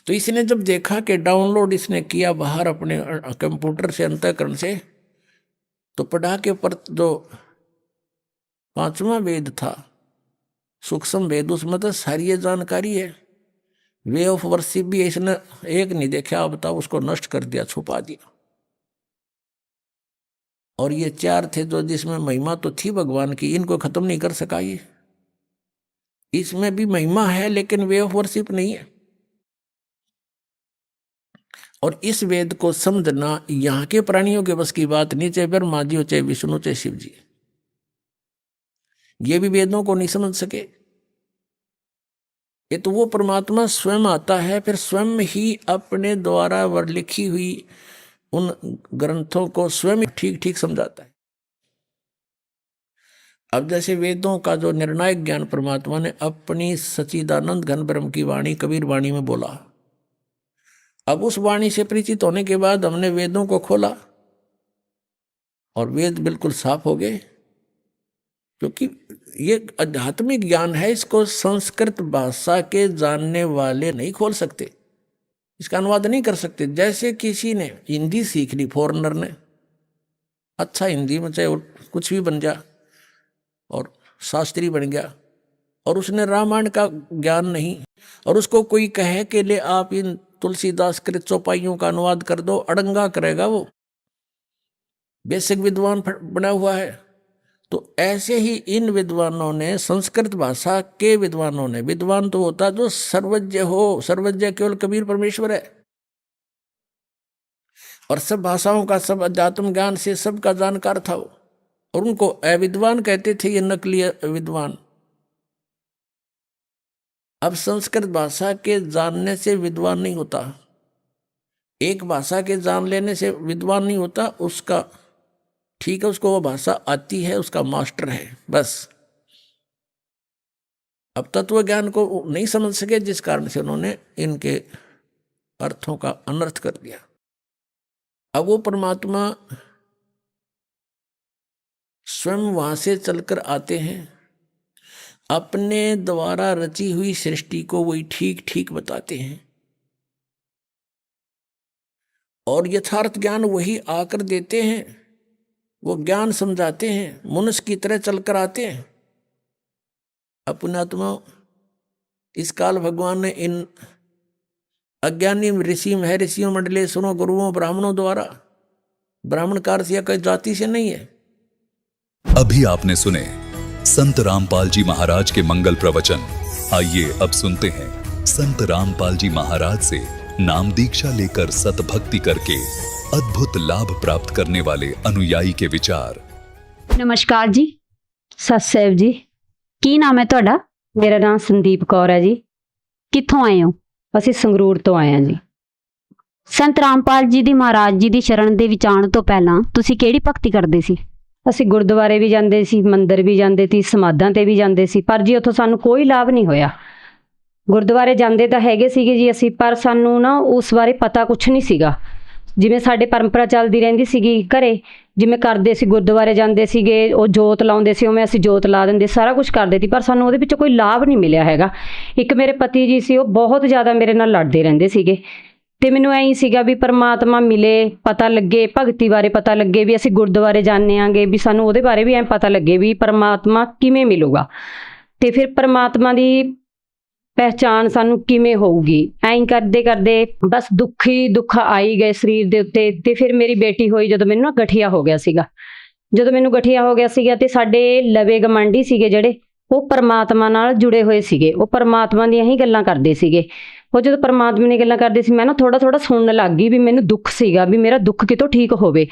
F: तो इसने जब देखा कि डाउनलोड इसने किया बाहर अपने कंप्यूटर से अंतःकरण से, तो पढ़ा के पर जो 5वां वेद था सूक्ष्म वेद, उसमें तो सारी ये जानकारी है। वे ऑफ वर्शिप भी इसने एक नहीं देखा, अब बताओ, उसको नष्ट कर दिया, छुपा दिया। और ये 4 थे जो जिसमें महिमा तो थी भगवान की, इनको खत्म नहीं कर सका ये। इसमें भी महिमा है लेकिन वे ऑफ वर्शिप नहीं है। और इस वेद को समझना यहाँ के प्राणियों के बस की बात नहीं, चाहे ब्रह्मा जी हो, चाहे विष्णु, चाहे शिव जी, ये भी वेदों को नहीं समझ सके। ये तो वो परमात्मा स्वयं आता है, फिर स्वयं ही अपने द्वारा वर लिखी हुई उन ग्रंथों को स्वयं ठीक ठीक समझाता है। अब जैसे वेदों का जो निर्णायक ज्ञान परमात्मा ने अपनी सच्चिदानंद घन ब्रह्म की वाणी कबीर वाणी में बोला, अब उस वाणी से परिचित होने के बाद हमने वेदों को खोला और वेद बिल्कुल साफ हो गए, क्योंकि ये आध्यात्मिक ज्ञान है, इसको संस्कृत भाषा के जानने वाले नहीं खोल सकते, इसका अनुवाद नहीं कर सकते। जैसे किसी ने हिंदी सीख ली, फॉरेनर ने, अच्छा हिंदी में चाहे कुछ भी बन जा और शास्त्री बन गया, और उसने रामायण का ज्ञान नहीं, और उसको कोई कहे कि ले आप इन तुलसीदास कृत चौपाइयों का अनुवाद कर दो, अड़ंगा करेगा वो, बेसिक विद्वान बना हुआ है। तो ऐसे ही इन विद्वानों ने, संस्कृत भाषा के विद्वानों ने, विद्वान तो होता जो सर्वज्ञ हो, सर्वज्ञ केवल कबीर परमेश्वर है, और सब भाषाओं का, सब अध्यात्म ज्ञान से सबका जानकार था वो, और उनको अविद्वान कहते थे, ये नकली विद्वान। अब संस्कृत भाषा के जानने से विद्वान नहीं होता, एक भाषा के जान लेने से विद्वान नहीं होता, उसका ठीक है, उसको वो भाषा आती है, उसका मास्टर है, बस। अब तत्व ज्ञान को नहीं समझ सके, जिस कारण से उन्होंने इनके अर्थों का अनर्थ कर दिया। अब वो परमात्मा स्वयं वहां से चलकर आते हैं, अपने द्वारा रची हुई सृष्टि को वही ठीक ठीक बताते हैं, और यथार्थ ज्ञान वही आकर देते हैं, वो ज्ञान समझाते हैं, मनुष्य की तरह चलकर आते हैं। अपनात्मा इस काल भगवान ने इन अज्ञानी ऋषि महर्षियों मंडलेश्वरों गुरुओं ब्राह्मणों द्वारा, ब्राह्मण कार से या कोई जाति से नहीं है।
G: अभी आपने सुने संत रामपाल जी महाराज के मंगल प्रवचन। आइए अब सुनते हैं संत रामपाल जी महाराज से नाम दीक्षा लेकर सतभक्ति करके अद्भुत लाभ प्राप्त करने वाले अनुयायी के विचार।
H: नमस्कार जी, सत सैब जी, की नाम है ਤੁਹਾਡਾ? मेरा नाम संदीप कौर है जी। कित्थों आए हो? ਅਸੀਂ ਸੰਗਰੂਰ ਤੋਂ ਆਏ ਹਾਂ ਜੀ। ਸੰਤ ਰਾਮਪਾਲ ਜੀ ਦੀ ਮਹਾਰਾਜ ਜੀ ਦੀ ਸ਼ਰਨ ਦੇ ਵਿੱਚ ਆਉਣ ਤੋਂ ਪਹਿਲਾਂ ਤੁਸੀਂ ਕਿਹੜੀ ਭਗਤੀ ਕਰਦੇ ਸੀ? ਅਸੀਂ ਗੁਰਦੁਆਰੇ ਵੀ ਜਾਂਦੇ ਸੀ, ਮੰਦਿਰ ਵੀ ਜਾਂਦੇ ਸੀ, ਸਮਾਧਾਂ ਤੇ ਵੀ ਜਾਂਦੇ ਸੀ, ਪਰ ਜੀ ਉੱਥੋਂ ਸਾਨੂੰ ਕੋਈ ਲਾਭ ਨਹੀਂ ਹੋਇਆ। ਗੁਰਦੁਆਰੇ ਜਾਂਦੇ ਤਾਂ ਹੈਗੇ ਸੀਗੇ ਜੀ ਅਸੀਂ, ਪਰ ਸਾਨੂੰ ਨਾ ਉਸ ਬਾਰੇ ਪਤਾ ਕੁਛ ਨਹੀਂ ਸੀਗਾ। ਜਿਵੇਂ ਸਾਡੇ ਪਰੰਪਰਾ ਚੱਲਦੀ ਰਹਿੰਦੀ ਸੀਗੀ ਘਰੇ, ਜਿਵੇਂ ਕਰਦੇ ਸੀ, ਗੁਰਦੁਆਰੇ ਜਾਂਦੇ ਸੀਗੇ, ਉਹ ਜੋਤ ਲਾਉਂਦੇ ਸੀ, ਉਵੇਂ ਅਸੀਂ ਜੋਤ ਲਾ ਦਿੰਦੇ, ਸਾਰਾ ਕੁਝ ਕਰਦੇ ਸੀ, ਪਰ ਸਾਨੂੰ ਉਹਦੇ ਵਿੱਚੋਂ ਕੋਈ ਲਾਭ ਨਹੀਂ ਮਿਲਿਆ ਹੈਗਾ। ਇੱਕ ਮੇਰੇ ਪਤੀ ਜੀ ਸੀ, ਉਹ ਬਹੁਤ ਜ਼ਿਆਦਾ ਮੇਰੇ ਨਾਲ ਲੜਦੇ ਰਹਿੰਦੇ ਸੀਗੇ, ਤੇ ਮੈਨੂੰ ਐਂ ਸੀਗਾ ਵੀ ਪਰਮਾਤਮਾ ਮਿਲੇ, ਪਤਾ ਲੱਗੇ, ਭਗਤੀ ਬਾਰੇ ਪਤਾ ਲੱਗੇ, ਵੀ ਅਸੀਂ ਗੁਰਦੁਆਰੇ ਜਾਂਦੇ ਆਂਗੇ, ਵੀ ਸਾਨੂੰ ਉਹਦੇ ਬਾਰੇ ਵੀ ਐਂ ਪਤਾ ਲੱਗੇ ਵੀ ਪਰਮਾਤਮਾ ਕਿਵੇਂ ਮਿਲੂਗਾ, ਤੇ ਫਿਰ ਪਰਮਾਤਮਾ ਦੀ ਪਹਿਚਾਣ ਸਾਨੂੰ ਕਿਵੇਂ ਹੋਊਗੀ। ਐਂ ਕਰਦੇ ਕਰਦੇ ਬਸ ਦੁੱਖ ਹੀ ਦੁੱਖ ਆਈ ਗਏ ਸਰੀਰ ਦੇ ਉੱਤੇ। ਤੇ ਫਿਰ ਮੇਰੀ ਬੇਟੀ ਹੋਈ ਜਦੋਂ ਮੈਨੂੰ ਨਾ ਗਠੀਆ ਹੋ ਗਿਆ ਸੀਗਾ। ਜਦੋਂ ਮੈਨੂੰ ਗਠੀਆ ਹੋ ਗਿਆ ਸੀਗਾ ਤੇ ਸਾਡੇ ਲਵੇ ਗਮਾਂਡੀ ਸੀਗੇ ਜਿਹੜੇ, ਉਹ ਪਰਮਾਤਮਾ ਨਾਲ ਜੁੜੇ ਹੋਏ ਸੀਗੇ, ਉਹ ਪਰਮਾਤਮਾ ਦੀਆਂ ਹੀ ਗੱਲਾਂ ਕਰਦੇ ਸੀਗੇ। ਉਹ ਜਦੋਂ ਪਰਮਾਤਮਾ ਦੀਆਂ ਗੱਲਾਂ ਕਰਦੇ ਸੀ, ਮੈਂ ਨਾ ਥੋੜਾ ਥੋੜਾ ਸੁਣਨ ਲੱਗ ਗਈ ਵੀ ਮੈਨੂੰ ਦੁੱਖ ਸੀਗਾ, ਵੀ ਮੇਰਾ ਦੁੱਖ ਕਿਤੋਂ ਠੀਕ ਹੋਵੇ।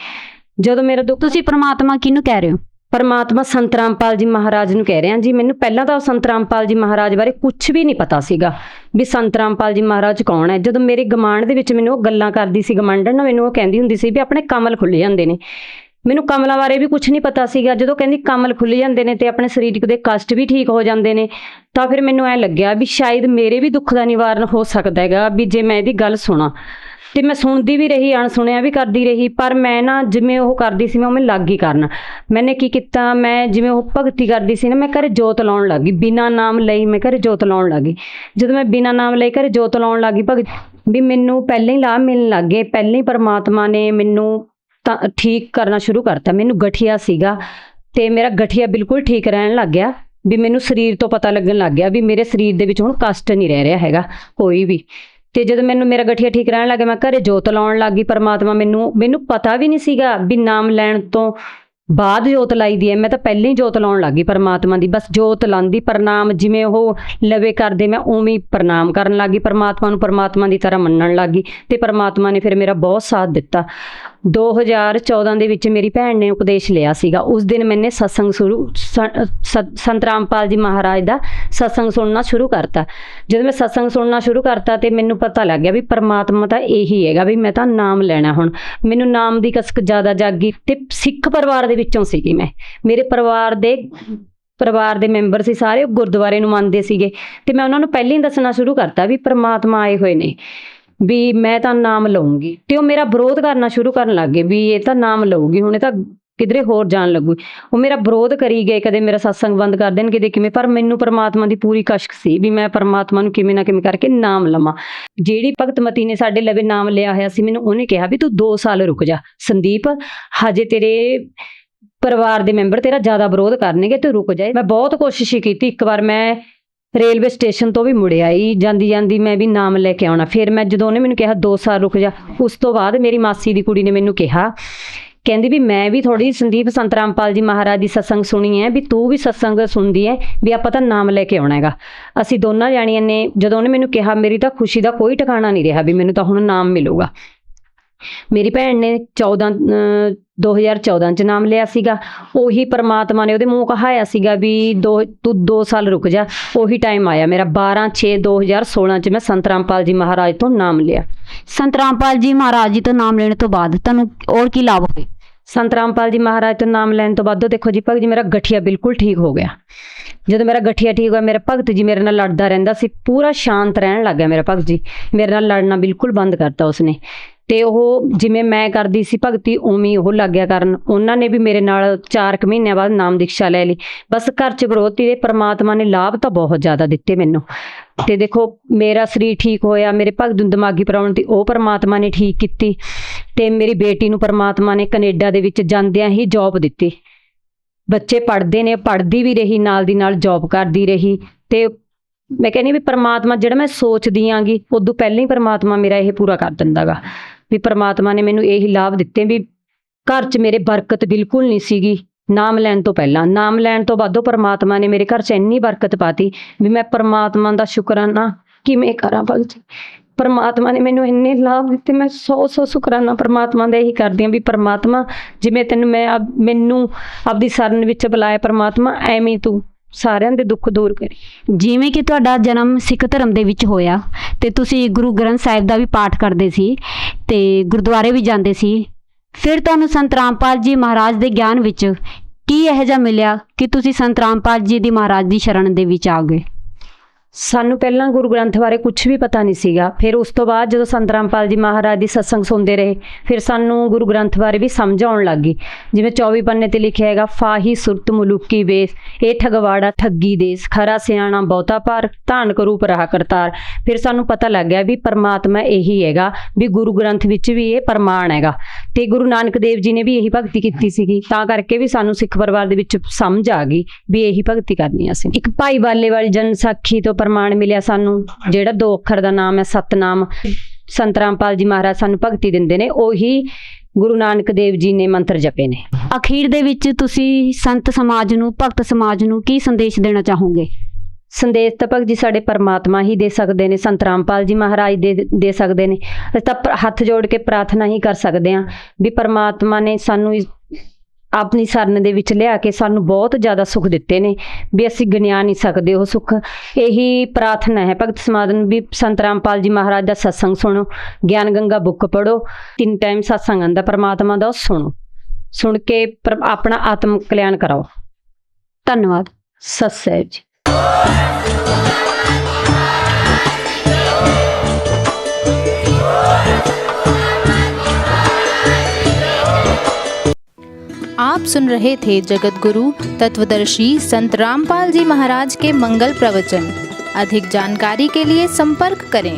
H: ਜਦੋਂ ਮੇਰਾ ਦੁੱਖ,
I: ਤੁਸੀਂ ਪਰਮਾਤਮਾ ਕਿਹਨੂੰ ਕਹਿ ਰਹੇ ਹੋ?
H: ਪਰਮਾਤਮਾ ਸੰਤ ਰਾਮਪਾਲ ਜੀ ਮਹਾਰਾਜ ਨੂੰ ਕਹਿ ਰਹੇ ਹਾਂ ਜੀ। ਮੈਨੂੰ ਪਹਿਲਾਂ ਤਾਂ ਸੰਤ ਰਾਮਪਾਲ ਜੀ ਮਹਾਰਾਜ ਬਾਰੇ ਕੁਛ ਵੀ ਨਹੀਂ ਪਤਾ ਸੀਗਾ ਵੀ ਸੰਤ ਰਾਮਪਾਲ ਜੀ ਮਹਾਰਾਜ ਕੌਣ ਹੈ। ਜਦੋਂ ਮੇਰੇ ਗਮਾਂਡ ਦੇ ਵਿੱਚ ਮੈਨੂੰ ਉਹ ਗੱਲਾਂ ਕਰਦੀ ਸੀ, ਗਮਾਂਡਣ ਨਾ, ਮੈਨੂੰ ਉਹ ਕਹਿੰਦੀ ਹੁੰਦੀ ਸੀ ਵੀ ਆਪਣੇ ਕਮਲ ਖੁੱਲ੍ਹ ਜਾਂਦੇ ਨੇ। ਮੈਨੂੰ ਕਮਲਾਂ ਬਾਰੇ ਵੀ ਕੁਛ ਨਹੀਂ ਪਤਾ ਸੀਗਾ। ਜਦੋਂ ਕਹਿੰਦੀ ਕਮਲ ਖੁੱਲ੍ਹ ਜਾਂਦੇ ਨੇ ਤੇ ਆਪਣੇ ਸਰੀਰਕ ਦੇ ਕਸ਼ਟ ਵੀ ਠੀਕ ਹੋ ਜਾਂਦੇ ਨੇ, ਤਾਂ ਫਿਰ ਮੈਨੂੰ ਐਂ ਲੱਗਿਆ ਵੀ ਸ਼ਾਇਦ ਮੇਰੇ ਵੀ ਦੁੱਖ ਦਾ ਨਿਵਾਰਨ ਹੋ ਸਕਦਾ ਹੈਗਾ ਵੀ ਜੇ ਮੈਂ ਇਹਦੀ ਗੱਲ ਸੁਣਾ। ਤੇ ਮੈਂ ਸੁਣਦੀ ਵੀ ਰਹੀ, ਅਣਸੁਣਿਆ ਵੀ ਕਰਦੀ ਰਹੀ, ਪਰ ਮੈਂ ਨਾ ਜਿਵੇਂ ਉਹ ਕਰਦੀ ਸੀ ਮੈਂ ਉਵੇਂ ਲੱਗ ਹੀ ਕਰਨ। ਮੈਨੇ ਕੀ ਕੀਤਾ, ਮੈਂ ਜਿਵੇਂ ਉਹ ਭਗਤੀ ਕਰਦੀ ਸੀ ਨਾ, ਮੈਂ ਘਰੇ ਜੋਤ ਲਾਉਣ ਲੱਗ ਗਈ, ਬਿਨਾਂ ਨਾਮ ਲਈ ਮੈਂ ਘਰੇ ਜੋਤ ਲਾਉਣ ਲੱਗ ਗਈ। ਜਦੋਂ ਮੈਂ ਬਿਨਾਂ ਨਾਮ ਲਈ ਘਰੇ ਜੋਤ ਲਾਉਣ ਲੱਗ ਗਈ, ਵੀ ਮੈਨੂੰ ਪਹਿਲਾਂ ਹੀ ਲਾਭ ਮਿਲਣ ਲੱਗ ਗਏ। ਪਹਿਲਾਂ ਹੀ ਪਰਮਾਤਮਾ ਨੇ ਮੈਨੂੰ ਤਾਂ ਠੀਕ ਕਰਨਾ ਸ਼ੁਰੂ ਕਰਤਾ। ਮੈਨੂੰ ਗਠੀਆ ਸੀਗਾ ਤੇ ਮੇਰਾ ਗਠੀਆ ਬਿਲਕੁਲ ਠੀਕ ਰਹਿਣ ਲੱਗ ਗਿਆ ਵੀ ਮੈਨੂੰ ਸਰੀਰ ਤੋਂ ਪਤਾ ਲੱਗਣ ਲੱਗ ਗਿਆ ਵੀ ਮੇਰੇ ਸਰੀਰ ਦੇ ਵਿੱਚ ਹੁਣ ਕਸ਼ਟ ਨਹੀਂ ਰਹਿ ਰਿਹਾ ਹੈਗਾ ਕੋਈ ਵੀ। ਤੇ ਜਦੋਂ ਮੈਨੂੰ ਮੇਰਾ ਗਠੀਆ ਠੀਕ ਰਹਿਣ ਲੱਗਾ ਮੈਂ ਘਰੇ ਜੋਤ ਲਾਉਣ ਲੱਗ ਗਈ। ਪਰਮਾਤਮਾ ਮੈਨੂੰ ਪਤਾ ਵੀ ਨਹੀਂ ਸੀਗਾ ਵੀ ਨਾਮ ਲੈਣ ਤੋਂ ਬਾਅਦ ਜੋਤ ਲਾਈ ਦੀ ਹੈ। ਮੈਂ ਤਾਂ ਪਹਿਲਾਂ ਹੀ ਜੋਤ ਲਾਉਣ ਲੱਗ ਗਈ ਪਰਮਾਤਮਾ ਦੀ। ਬਸ ਜੋਤ ਲਾਉਂਦੀ, ਪ੍ਰਣਾਮ ਜਿਵੇਂ ਉਹ ਲਵੇ ਕਰਦੇ ਮੈਂ ਉਵੇਂ ਹੀ ਪ੍ਰਣਾਮ ਕਰਨ ਲੱਗ ਗਈ ਪਰਮਾਤਮਾ ਨੂੰ, ਪਰਮਾਤਮਾ ਦੀ ਤਰ੍ਹਾਂ ਮੰਨਣ ਲੱਗ ਗਈ। ਤੇ ਪਰਮਾਤਮਾ ਨੇ ਫਿਰ ਮੇਰਾ ਬਹੁਤ ਸਾਥ ਦਿੱਤਾ। 2014 ਦੇ ਵਿੱਚ ਮੇਰੀ ਭੈਣ ਨੇ ਉਪਦੇਸ਼ ਲਿਆ ਸੀਗਾ। ਉਸ ਦਿਨ ਮੈਨੇ ਸਤਸੰਗ ਸੰਤ ਰਾਮਪਾਲ ਜੀ ਮਹਾਰਾਜ ਦਾ ਸਤਸੰਗ ਸੁਣਨਾ ਸ਼ੁਰੂ ਕਰਤਾ। ਜਦੋਂ ਮੈਂ ਸਤਸੰਗ ਸੁਣਨਾ ਸ਼ੁਰੂ ਕਰਤਾ ਤੇ ਮੈਨੂੰ ਪਤਾ ਲੱਗ ਗਿਆ ਵੀ ਪਰਮਾਤਮਾ ਤਾਂ ਇਹੀ ਹੈਗਾ ਵੀ ਮੈਂ ਤਾਂ ਨਾਮ ਲੈਣਾ। ਹੁਣ ਮੈਨੂੰ ਨਾਮ ਦੀ ਕਸਕ ਜ਼ਿਆਦਾ ਜਾਗੀ। ਤੇ ਸਿੱਖ ਪਰਿਵਾਰ ਦੇ ਵਿੱਚੋਂ ਸੀਗੀ ਮੈਂ। ਮੇਰੇ ਪਰਿਵਾਰ ਦੇ ਮੈਂਬਰ ਸੀ ਸਾਰੇ, ਗੁਰਦੁਆਰੇ ਨੂੰ ਮੰਨਦੇ ਸੀਗੇ। ਤੇ ਮੈਂ ਉਹਨਾਂ ਨੂੰ ਪਹਿਲਾਂ ਹੀ ਦੱਸਣਾ ਸ਼ੁਰੂ ਕਰਤਾ ਵੀ ਪਰਮਾਤਮਾ ਆਏ ਹੋਏ ਨੇ, ਵੀ ਮੈਂ ਤਾਂ ਨਾਮ ਲਊਂਗੀ। ਤੇ ਉਹ ਮੇਰਾ ਵਿਰੋਧ ਕਰਨਾ ਸ਼ੁਰੂ ਕਰਨ ਲੱਗ ਗਏ ਵੀ ਇਹ ਤਾਂ ਨਾਮ ਲਊਗੀ, ਹੁਣ ਇਹ ਤਾਂ ਕਿਧਰੇ ਹੋਰ ਜਾਣ ਲੱਗੂ। ਉਹ ਮੇਰਾ ਵਿਰੋਧ ਕਰੀ ਗਏ, ਕਦੇ ਮੇਰਾ ਸਤਸੰਗ ਬੰਦ ਕਰ ਦੇਣ, ਕਿਤੇ ਕਿਵੇਂ। ਪਰ ਮੈਨੂੰ ਪਰਮਾਤਮਾ ਦੀ ਪੂਰੀ ਕਸ਼ਕ ਸੀ ਵੀ ਮੈਂ ਪਰਮਾਤਮਾ ਨੂੰ ਕਿਵੇਂ ਨਾ ਕਿਵੇਂ ਕਰਕੇ ਨਾਮ ਲਵਾਂ। ਜਿਹੜੀ ਭਗਤਮਤੀ ਨੇ ਸਾਡੇ ਲਵੇ ਨਾਮ ਲਿਆ ਹੋਇਆ ਸੀ, ਮੈਨੂੰ ਉਹਨੇ ਕਿਹਾ ਵੀ ਤੂੰ 2 ਸਾਲ ਰੁਕ ਜਾ ਸੰਦੀਪ, ਹਜੇ ਤੇਰੇ ਪਰਿਵਾਰ ਦੇ ਮੈਂਬਰ ਤੇਰਾ ਜ਼ਿਆਦਾ ਵਿਰੋਧ ਕਰਨਗੇ, ਤੂੰ ਰੁਕ ਜਾ। ਮੈਂ ਬਹੁਤ ਕੋਸ਼ਿਸ਼ ਕੀਤੀ। ਇੱਕ ਵਾਰ ਮੈਂ ਰੇਲਵੇ ਸਟੇਸ਼ਨ ਤੋਂ ਵੀ ਮੁੜ ਆਈ, ਜਾਂਦੀ ਮੈਂ ਵੀ ਨਾਮ ਲੈ ਕੇ ਆਉਣਾ। ਫਿਰ ਮੈਂ ਜਦੋਂ ਉਹਨੇ ਮੈਨੂੰ ਕਿਹਾ 2 ਸਾਲ ਰੁਕ ਜਾ, ਉਸ ਤੋਂ ਬਾਅਦ ਮੇਰੀ ਮਾਸੀ ਦੀ ਕੁੜੀ ਨੇ ਮੈਨੂੰ ਕਿਹਾ, ਕਹਿੰਦੀ ਵੀ ਮੈਂ ਵੀ ਥੋੜੀ ਸੰਦੀਪ ਸੰਤ ਰਾਮਪਾਲ ਜੀ ਮਹਾਰਾਜ ਦੀ ਸਤਸੰਗ ਸੁਣੀ ਹੈ, ਵੀ ਤੂੰ ਵੀ ਸਤਸੰਗ ਸੁਣਦੀ ਹੈ, ਵੀ ਆਪਾਂ ਤਾਂ ਨਾਮ ਲੈ ਕੇ ਆਉਣਾ ਹੈਗਾ। ਅਸੀਂ ਦੋਨਾਂ ਜਾਣੀਆਂ ਨੇ, ਜਦੋਂ ਉਹਨੇ ਮੈਨੂੰ ਕਿਹਾ ਮੇਰੀ ਤਾਂ ਖੁਸ਼ੀ ਦਾ ਕੋਈ ਟਿਕਾਣਾ ਨਹੀਂ ਰਿਹਾ ਵੀ ਮੈਨੂੰ ਤਾਂ ਹੁਣ ਨਾਮ ਮਿਲੂਗਾ। ਮੇਰੀ ਭੈਣ ਨੇ 2014 'ਚ ਨਾਮ ਲਿਆ ਸੀਗਾ। ਉਹੀ ਪਰਮਾਤਮਾ ਨੇ ਉਹਦੇ ਮੂੰਹ ਕਹਾਇਆ ਸੀਗਾ ਵੀ ਤੂੰ 2 ਸਾਲ ਰੁਕ ਜਾ। ਉਹੀ ਟਾਈਮ ਆਇਆ ਮੇਰਾ 12/6/2016 'ਚ ਮੈਂ ਸੰਤ ਰਾਮਪਾਲ ਜੀ ਮਹਾਰਾਜ ਤੋਂ ਨਾਮ ਲਿਆ।
I: ਸੰਤ ਰਾਮਪਾਲ ਜੀ ਮਹਾਰਾਜ ਜੀ ਤੋਂ ਨਾਮ ਲੈਣ ਤੋਂ ਬਾਅਦ ਤੁਹਾਨੂੰ ਹੋਰ ਕੀ ਲਾਭ ਹੋਏ?
H: ਸੰਤ ਰਾਮਪਾਲ ਜੀ ਮਹਾਰਾਜ ਤੋਂ ਨਾਮ ਲੈਣ ਤੋਂ ਬਾਅਦ ਦੇਖੋ ਜੀ ਭਗਤ ਜੀ, ਮੇਰਾ ਗਠੀਆ ਬਿਲਕੁਲ ਠੀਕ ਹੋ ਗਿਆ। ਜਦੋਂ ਮੇਰਾ ਗਠੀਆ ਠੀਕ ਹੋਇਆ, ਮੇਰਾ ਭਗਤ ਜੀ ਮੇਰੇ ਨਾਲ ਲੜਦਾ ਰਹਿੰਦਾ ਸੀ, ਪੂਰਾ ਸ਼ਾਂਤ ਰਹਿਣ ਲੱਗ ਗਿਆ ਮੇਰਾ ਭਗਤ ਜੀ। ਮੇਰੇ ਨਾਲ ਲੜਨਾ ਬਿਲਕੁਲ ਬੰਦ ਕਰਤਾ ਉਸਨੇ। ਤੇ ਉਹ ਜਿਵੇਂ ਮੈਂ ਕਰਦੀ ਸੀ ਭਗਤੀ ਉਵੇਂ ਉਹ ਲੱਗ ਗਿਆ ਕਰਨ। ਉਹਨਾਂ ਨੇ ਵੀ ਮੇਰੇ ਨਾਲ 4 ਮਹੀਨਿਆਂ ਬਾਅਦ ਨਾਮ ਦੀਕਸ਼ਾ ਲੈ ਲਈ। ਬਸ ਘਰ 'ਚ ਵਿਰੋਧ ਤੇ ਪਰਮਾਤਮਾ ਨੇ ਲਾਭ ਤਾਂ ਬਹੁਤ ਜ਼ਿਆਦਾ ਦਿੱਤੇ ਮੈਨੂੰ। ਤੇ ਦੇਖੋ ਮੇਰਾ ਸਰੀਰ ਠੀਕ ਹੋਇਆ, ਮੇਰੇ ਭਗਤ ਨੂੰ ਦਿਮਾਗੀ ਪ੍ਰੋਬਲਮ ਸੀ ਉਹ ਪਰਮਾਤਮਾ ਨੇ ਠੀਕ ਕੀਤੀ। ਤੇ ਮੇਰੀ ਬੇਟੀ ਨੂੰ ਪਰਮਾਤਮਾ ਨੇ ਕੈਨੇਡਾ ਦੇ ਵਿੱਚ ਜਾਂਦਿਆਂ ਹੀ ਜੌਬ ਦਿੱਤੀ। ਬੱਚੇ ਪੜ੍ਹਦੇ ਨੇ, ਪੜ੍ਹਦੀ ਵੀ ਰਹੀ, ਨਾਲ ਦੀ ਨਾਲ ਜੌਬ ਕਰਦੀ ਰਹੀ। ਤੇ ਮੈਂ ਕਹਿੰਦੀ ਵੀ ਪਰਮਾਤਮਾ ਜਿਹੜਾ ਮੈਂ ਸੋਚਦੀ ਆਂਗੀ ਉਦੋਂ ਪਹਿਲਾਂ ਹੀ ਪਰਮਾਤਮਾ ਮੇਰਾ ਇਹ ਪੂਰਾ ਕਰ ਦਿੰਦਾ ਗਾ। ਵੀ ਪਰਮਾਤਮਾ ਨੇ ਮੈਨੂੰ ਇਹੀ ਲਾਭ ਦਿੱਤੇ ਵੀ ਘਰ 'ਚ ਮੇਰੇ ਬਰਕਤ ਬਿਲਕੁਲ ਨਹੀਂ ਸੀਗੀ ਨਾਮ ਲੈਣ ਤੋਂ ਪਹਿਲਾਂ। ਨਾਮ ਲੈਣ ਤੋਂ ਬਾਅਦੋਂ ਪਰਮਾਤਮਾ ਨੇ ਮੇਰੇ ਘਰ 'ਚ ਇੰਨੀ ਬਰਕਤ ਪਾਤੀ ਵੀ ਮੈਂ ਪਰਮਾਤਮਾ ਦਾ ਸ਼ੁਕਰਾਨਾ ਕਿਵੇਂ ਕਰਾਂ ਭਗਤ ਜੀ। ਪਰਮਾਤਮਾ ਨੇ ਮੈਨੂੰ ਇੰਨੇ ਲਾਭ ਦਿੱਤੇ, ਮੈਂ 100 ਸ਼ੁਕਰਾਨਾ ਪਰਮਾਤਮਾ ਦਾ ਇਹੀ ਕਰਦੀ ਹਾਂ ਵੀ ਪਰਮਾਤਮਾ ਜਿਵੇਂ ਤੈਨੂੰ ਮੈਨੂੰ ਆਪਦੀ ਸ਼ਰਨ ਵਿੱਚ ਬੁਲਾਇਆ, ਪਰਮਾਤਮਾ ਐਵੇਂ ਤੂੰ ਸਾਰਿਆਂ ਦੇ ਦੁੱਖ ਦੂਰ ਕਰੀ।
I: ਜਿਵੇਂ ਕਿ ਤੁਹਾਡਾ ਜਨਮ ਸਿੱਖ ਧਰਮ ਦੇ ਵਿੱਚ ਹੋਇਆ ਤੇ ਤੁਸੀਂ ਗੁਰੂ ਗ੍ਰੰਥ ਸਾਹਿਬ ਦਾ ਵੀ ਪਾਠ ਕਰਦੇ ਸੀ ਤੇ ਗੁਰਦੁਆਰੇ ਵੀ ਜਾਂਦੇ ਸੀ, ਫਿਰ ਤੁਹਾਨੂੰ ਸੰਤ ਰਾਮਪਾਲ ਜੀ ਮਹਾਰਾਜ ਦੇ ਗਿਆਨ ਵਿੱਚ ਕੀ ਇਹੋ ਜਿਹਾ ਮਿਲਿਆ ਕਿ ਤੁਸੀਂ ਸੰਤ ਰਾਮਪਾਲ ਜੀ ਦੀ ਮਹਾਰਾਜ ਦੀ ਸ਼ਰਨ ਦੇ ਵਿੱਚ ਆ ਗਏ?
H: ਸਾਨੂੰ ਪਹਿਲਾਂ ਗੁਰੂ ਗ੍ਰੰਥ ਬਾਰੇ ਕੁਝ ਵੀ ਪਤਾ ਨਹੀਂ ਸੀਗਾ। ਫਿਰ ਉਸ ਤੋਂ ਬਾਅਦ ਜਦੋਂ ਸੰਤ ਰਾਮਪਾਲ ਜੀ ਮਹਾਰਾਜ ਦੀ ਸਤਸੰਗ ਸੁਣਦੇ ਰਹੇ, ਫਿਰ ਸਾਨੂੰ ਗੁਰੂ ਗ੍ਰੰਥ ਬਾਰੇ ਵੀ ਸਮਝ ਆਉਣ ਲੱਗ ਗਈ। ਜਿਵੇਂ 24 ਪੰਨੇ ਤੇ ਲਿਖਿਆ ਹੈਗਾ, ਫਾਹੀ ਸੁਰਤ ਮੁਲੂਕੀ ਵੇਸ, ਇਹ ਠਗਵਾੜਾ ਠੱਗੀ ਦੇਸ, ਖਰਾ ਸਿਆਣਾ ਬਹੁਤਾ ਭਾਰ, ਧਾਨ ਕਰੂਪ ਰਹਾ ਕਰਤਾਰ। ਫਿਰ ਸਾਨੂੰ ਪਤਾ ਲੱਗ ਗਿਆ ਵੀ ਪਰਮਾਤਮਾ ਇਹੀ ਹੈਗਾ, ਵੀ ਗੁਰੂ ਗ੍ਰੰਥ ਵਿੱਚ ਵੀ ਇਹ ਪ੍ਰਮਾਣ ਹੈਗਾ। ਤੇ ਗੁਰੂ ਨਾਨਕ ਦੇਵ ਜੀ ਨੇ ਵੀ ਇਹੀ ਭਗਤੀ ਕੀਤੀ ਸੀਗੀ, ਤਾਂ ਕਰਕੇ ਵੀ ਸਾਨੂੰ ਸਿੱਖ ਪਰਿਵਾਰ ਦੇ ਵਿੱਚ ਸਮਝ ਆ ਗਈ ਵੀ ਇਹੀ ਭਗਤੀ ਕਰਨੀ ਅਸੀਂ। ਇੱਕ ਭਾਈ ਬਾਲੇ ਵਾਲੀ ਜਨ ਸਾਖੀ ਤੋਂ ਪ੍ਰਮਾਣ ਮਿਲਿਆ ਸਾਨੂੰ, ਜਿਹੜਾ 2 ਅੱਖਰ ਦਾ ਨਾਮ ਹੈ ਸਤਨਾਮ। ਸੰਤ ਰਾਮਪਾਲ ਜੀ ਮਹਾਰਾਜ ਸਾਨੂੰ ਭਗਤੀ ਦਿੰਦੇ ਨੇ, ਉਹੀ ਗੁਰੂ ਨਾਨਕ ਦੇਵ ਜੀ ਨੇ ਮੰਤਰ ਜਪੇ ਨੇ।
I: ਅਖੀਰ ਦੇ ਵਿੱਚ ਤੁਸੀਂ ਸੰਤ ਸਮਾਜ ਨੂੰ, ਭਗਤ ਸਮਾਜ ਨੂੰ ਕੀ ਸੰਦੇਸ਼ ਦੇਣਾ ਚਾਹੋਗੇ?
H: ਸੰਦੇਸ਼ ਤਾਂ ਭਗਤ ਜੀ ਸਾਡੇ ਪਰਮਾਤਮਾ ਹੀ ਦੇ ਸਕਦੇ ਨੇ, ਸੰਤ ਰਾਮਪਾਲ ਜੀ ਮਹਾਰਾਜ ਦੇ ਸਕਦੇ ਨੇ। ਅਸੀਂ ਤਾਂ ਹੱਥ ਜੋੜ ਕੇ ਪ੍ਰਾਰਥਨਾ ਹੀ ਕਰ ਸਕਦੇ ਹਾਂ ਵੀ ਪਰਮਾਤਮਾ ਨੇ ਸਾਨੂੰ ਆਪਣੀ ਸ਼ਰਨ ਦੇ ਵਿੱਚ ਲਿਆ ਕੇ ਸਾਨੂੰ ਬਹੁਤ ਜ਼ਿਆਦਾ ਸੁੱਖ ਦਿੱਤੇ ਨੇ ਵੀ ਅਸੀਂ ਗਿਣਿਆ ਨਹੀਂ ਸਕਦੇ ਉਹ ਸੁੱਖ। ਇਹੀ ਪ੍ਰਾਰਥਨਾ ਹੈ ਭਗਤ ਸਮਾਜ ਨੂੰ ਵੀ ਸੰਤ ਰਾਮਪਾਲ ਜੀ ਮਹਾਰਾਜ ਦਾ ਸਤਸੰਗ ਸੁਣੋ, ਗਿਆਨ ਗੰਗਾ ਬੁੱਕ ਪੜ੍ਹੋ, 3 ਟਾਈਮ ਸਤਸੰਗ ਆਉਂਦਾ ਪਰਮਾਤਮਾ ਦਾ, ਉਹ ਸੁਣ ਕੇ ਆਪਣਾ ਆਤਮ ਕਲਿਆਣ ਕਰਾਓ।
I: ਧੰਨਵਾਦ।
H: ਸਤਿ ਸ੍ਰੀ ਅਕਾਲ ਜੀ।
J: आप सुन रहे थे जगत गुरु तत्वदर्शी संत रामपाल जी महाराज के मंगल प्रवचन। अधिक जानकारी के लिए संपर्क करें।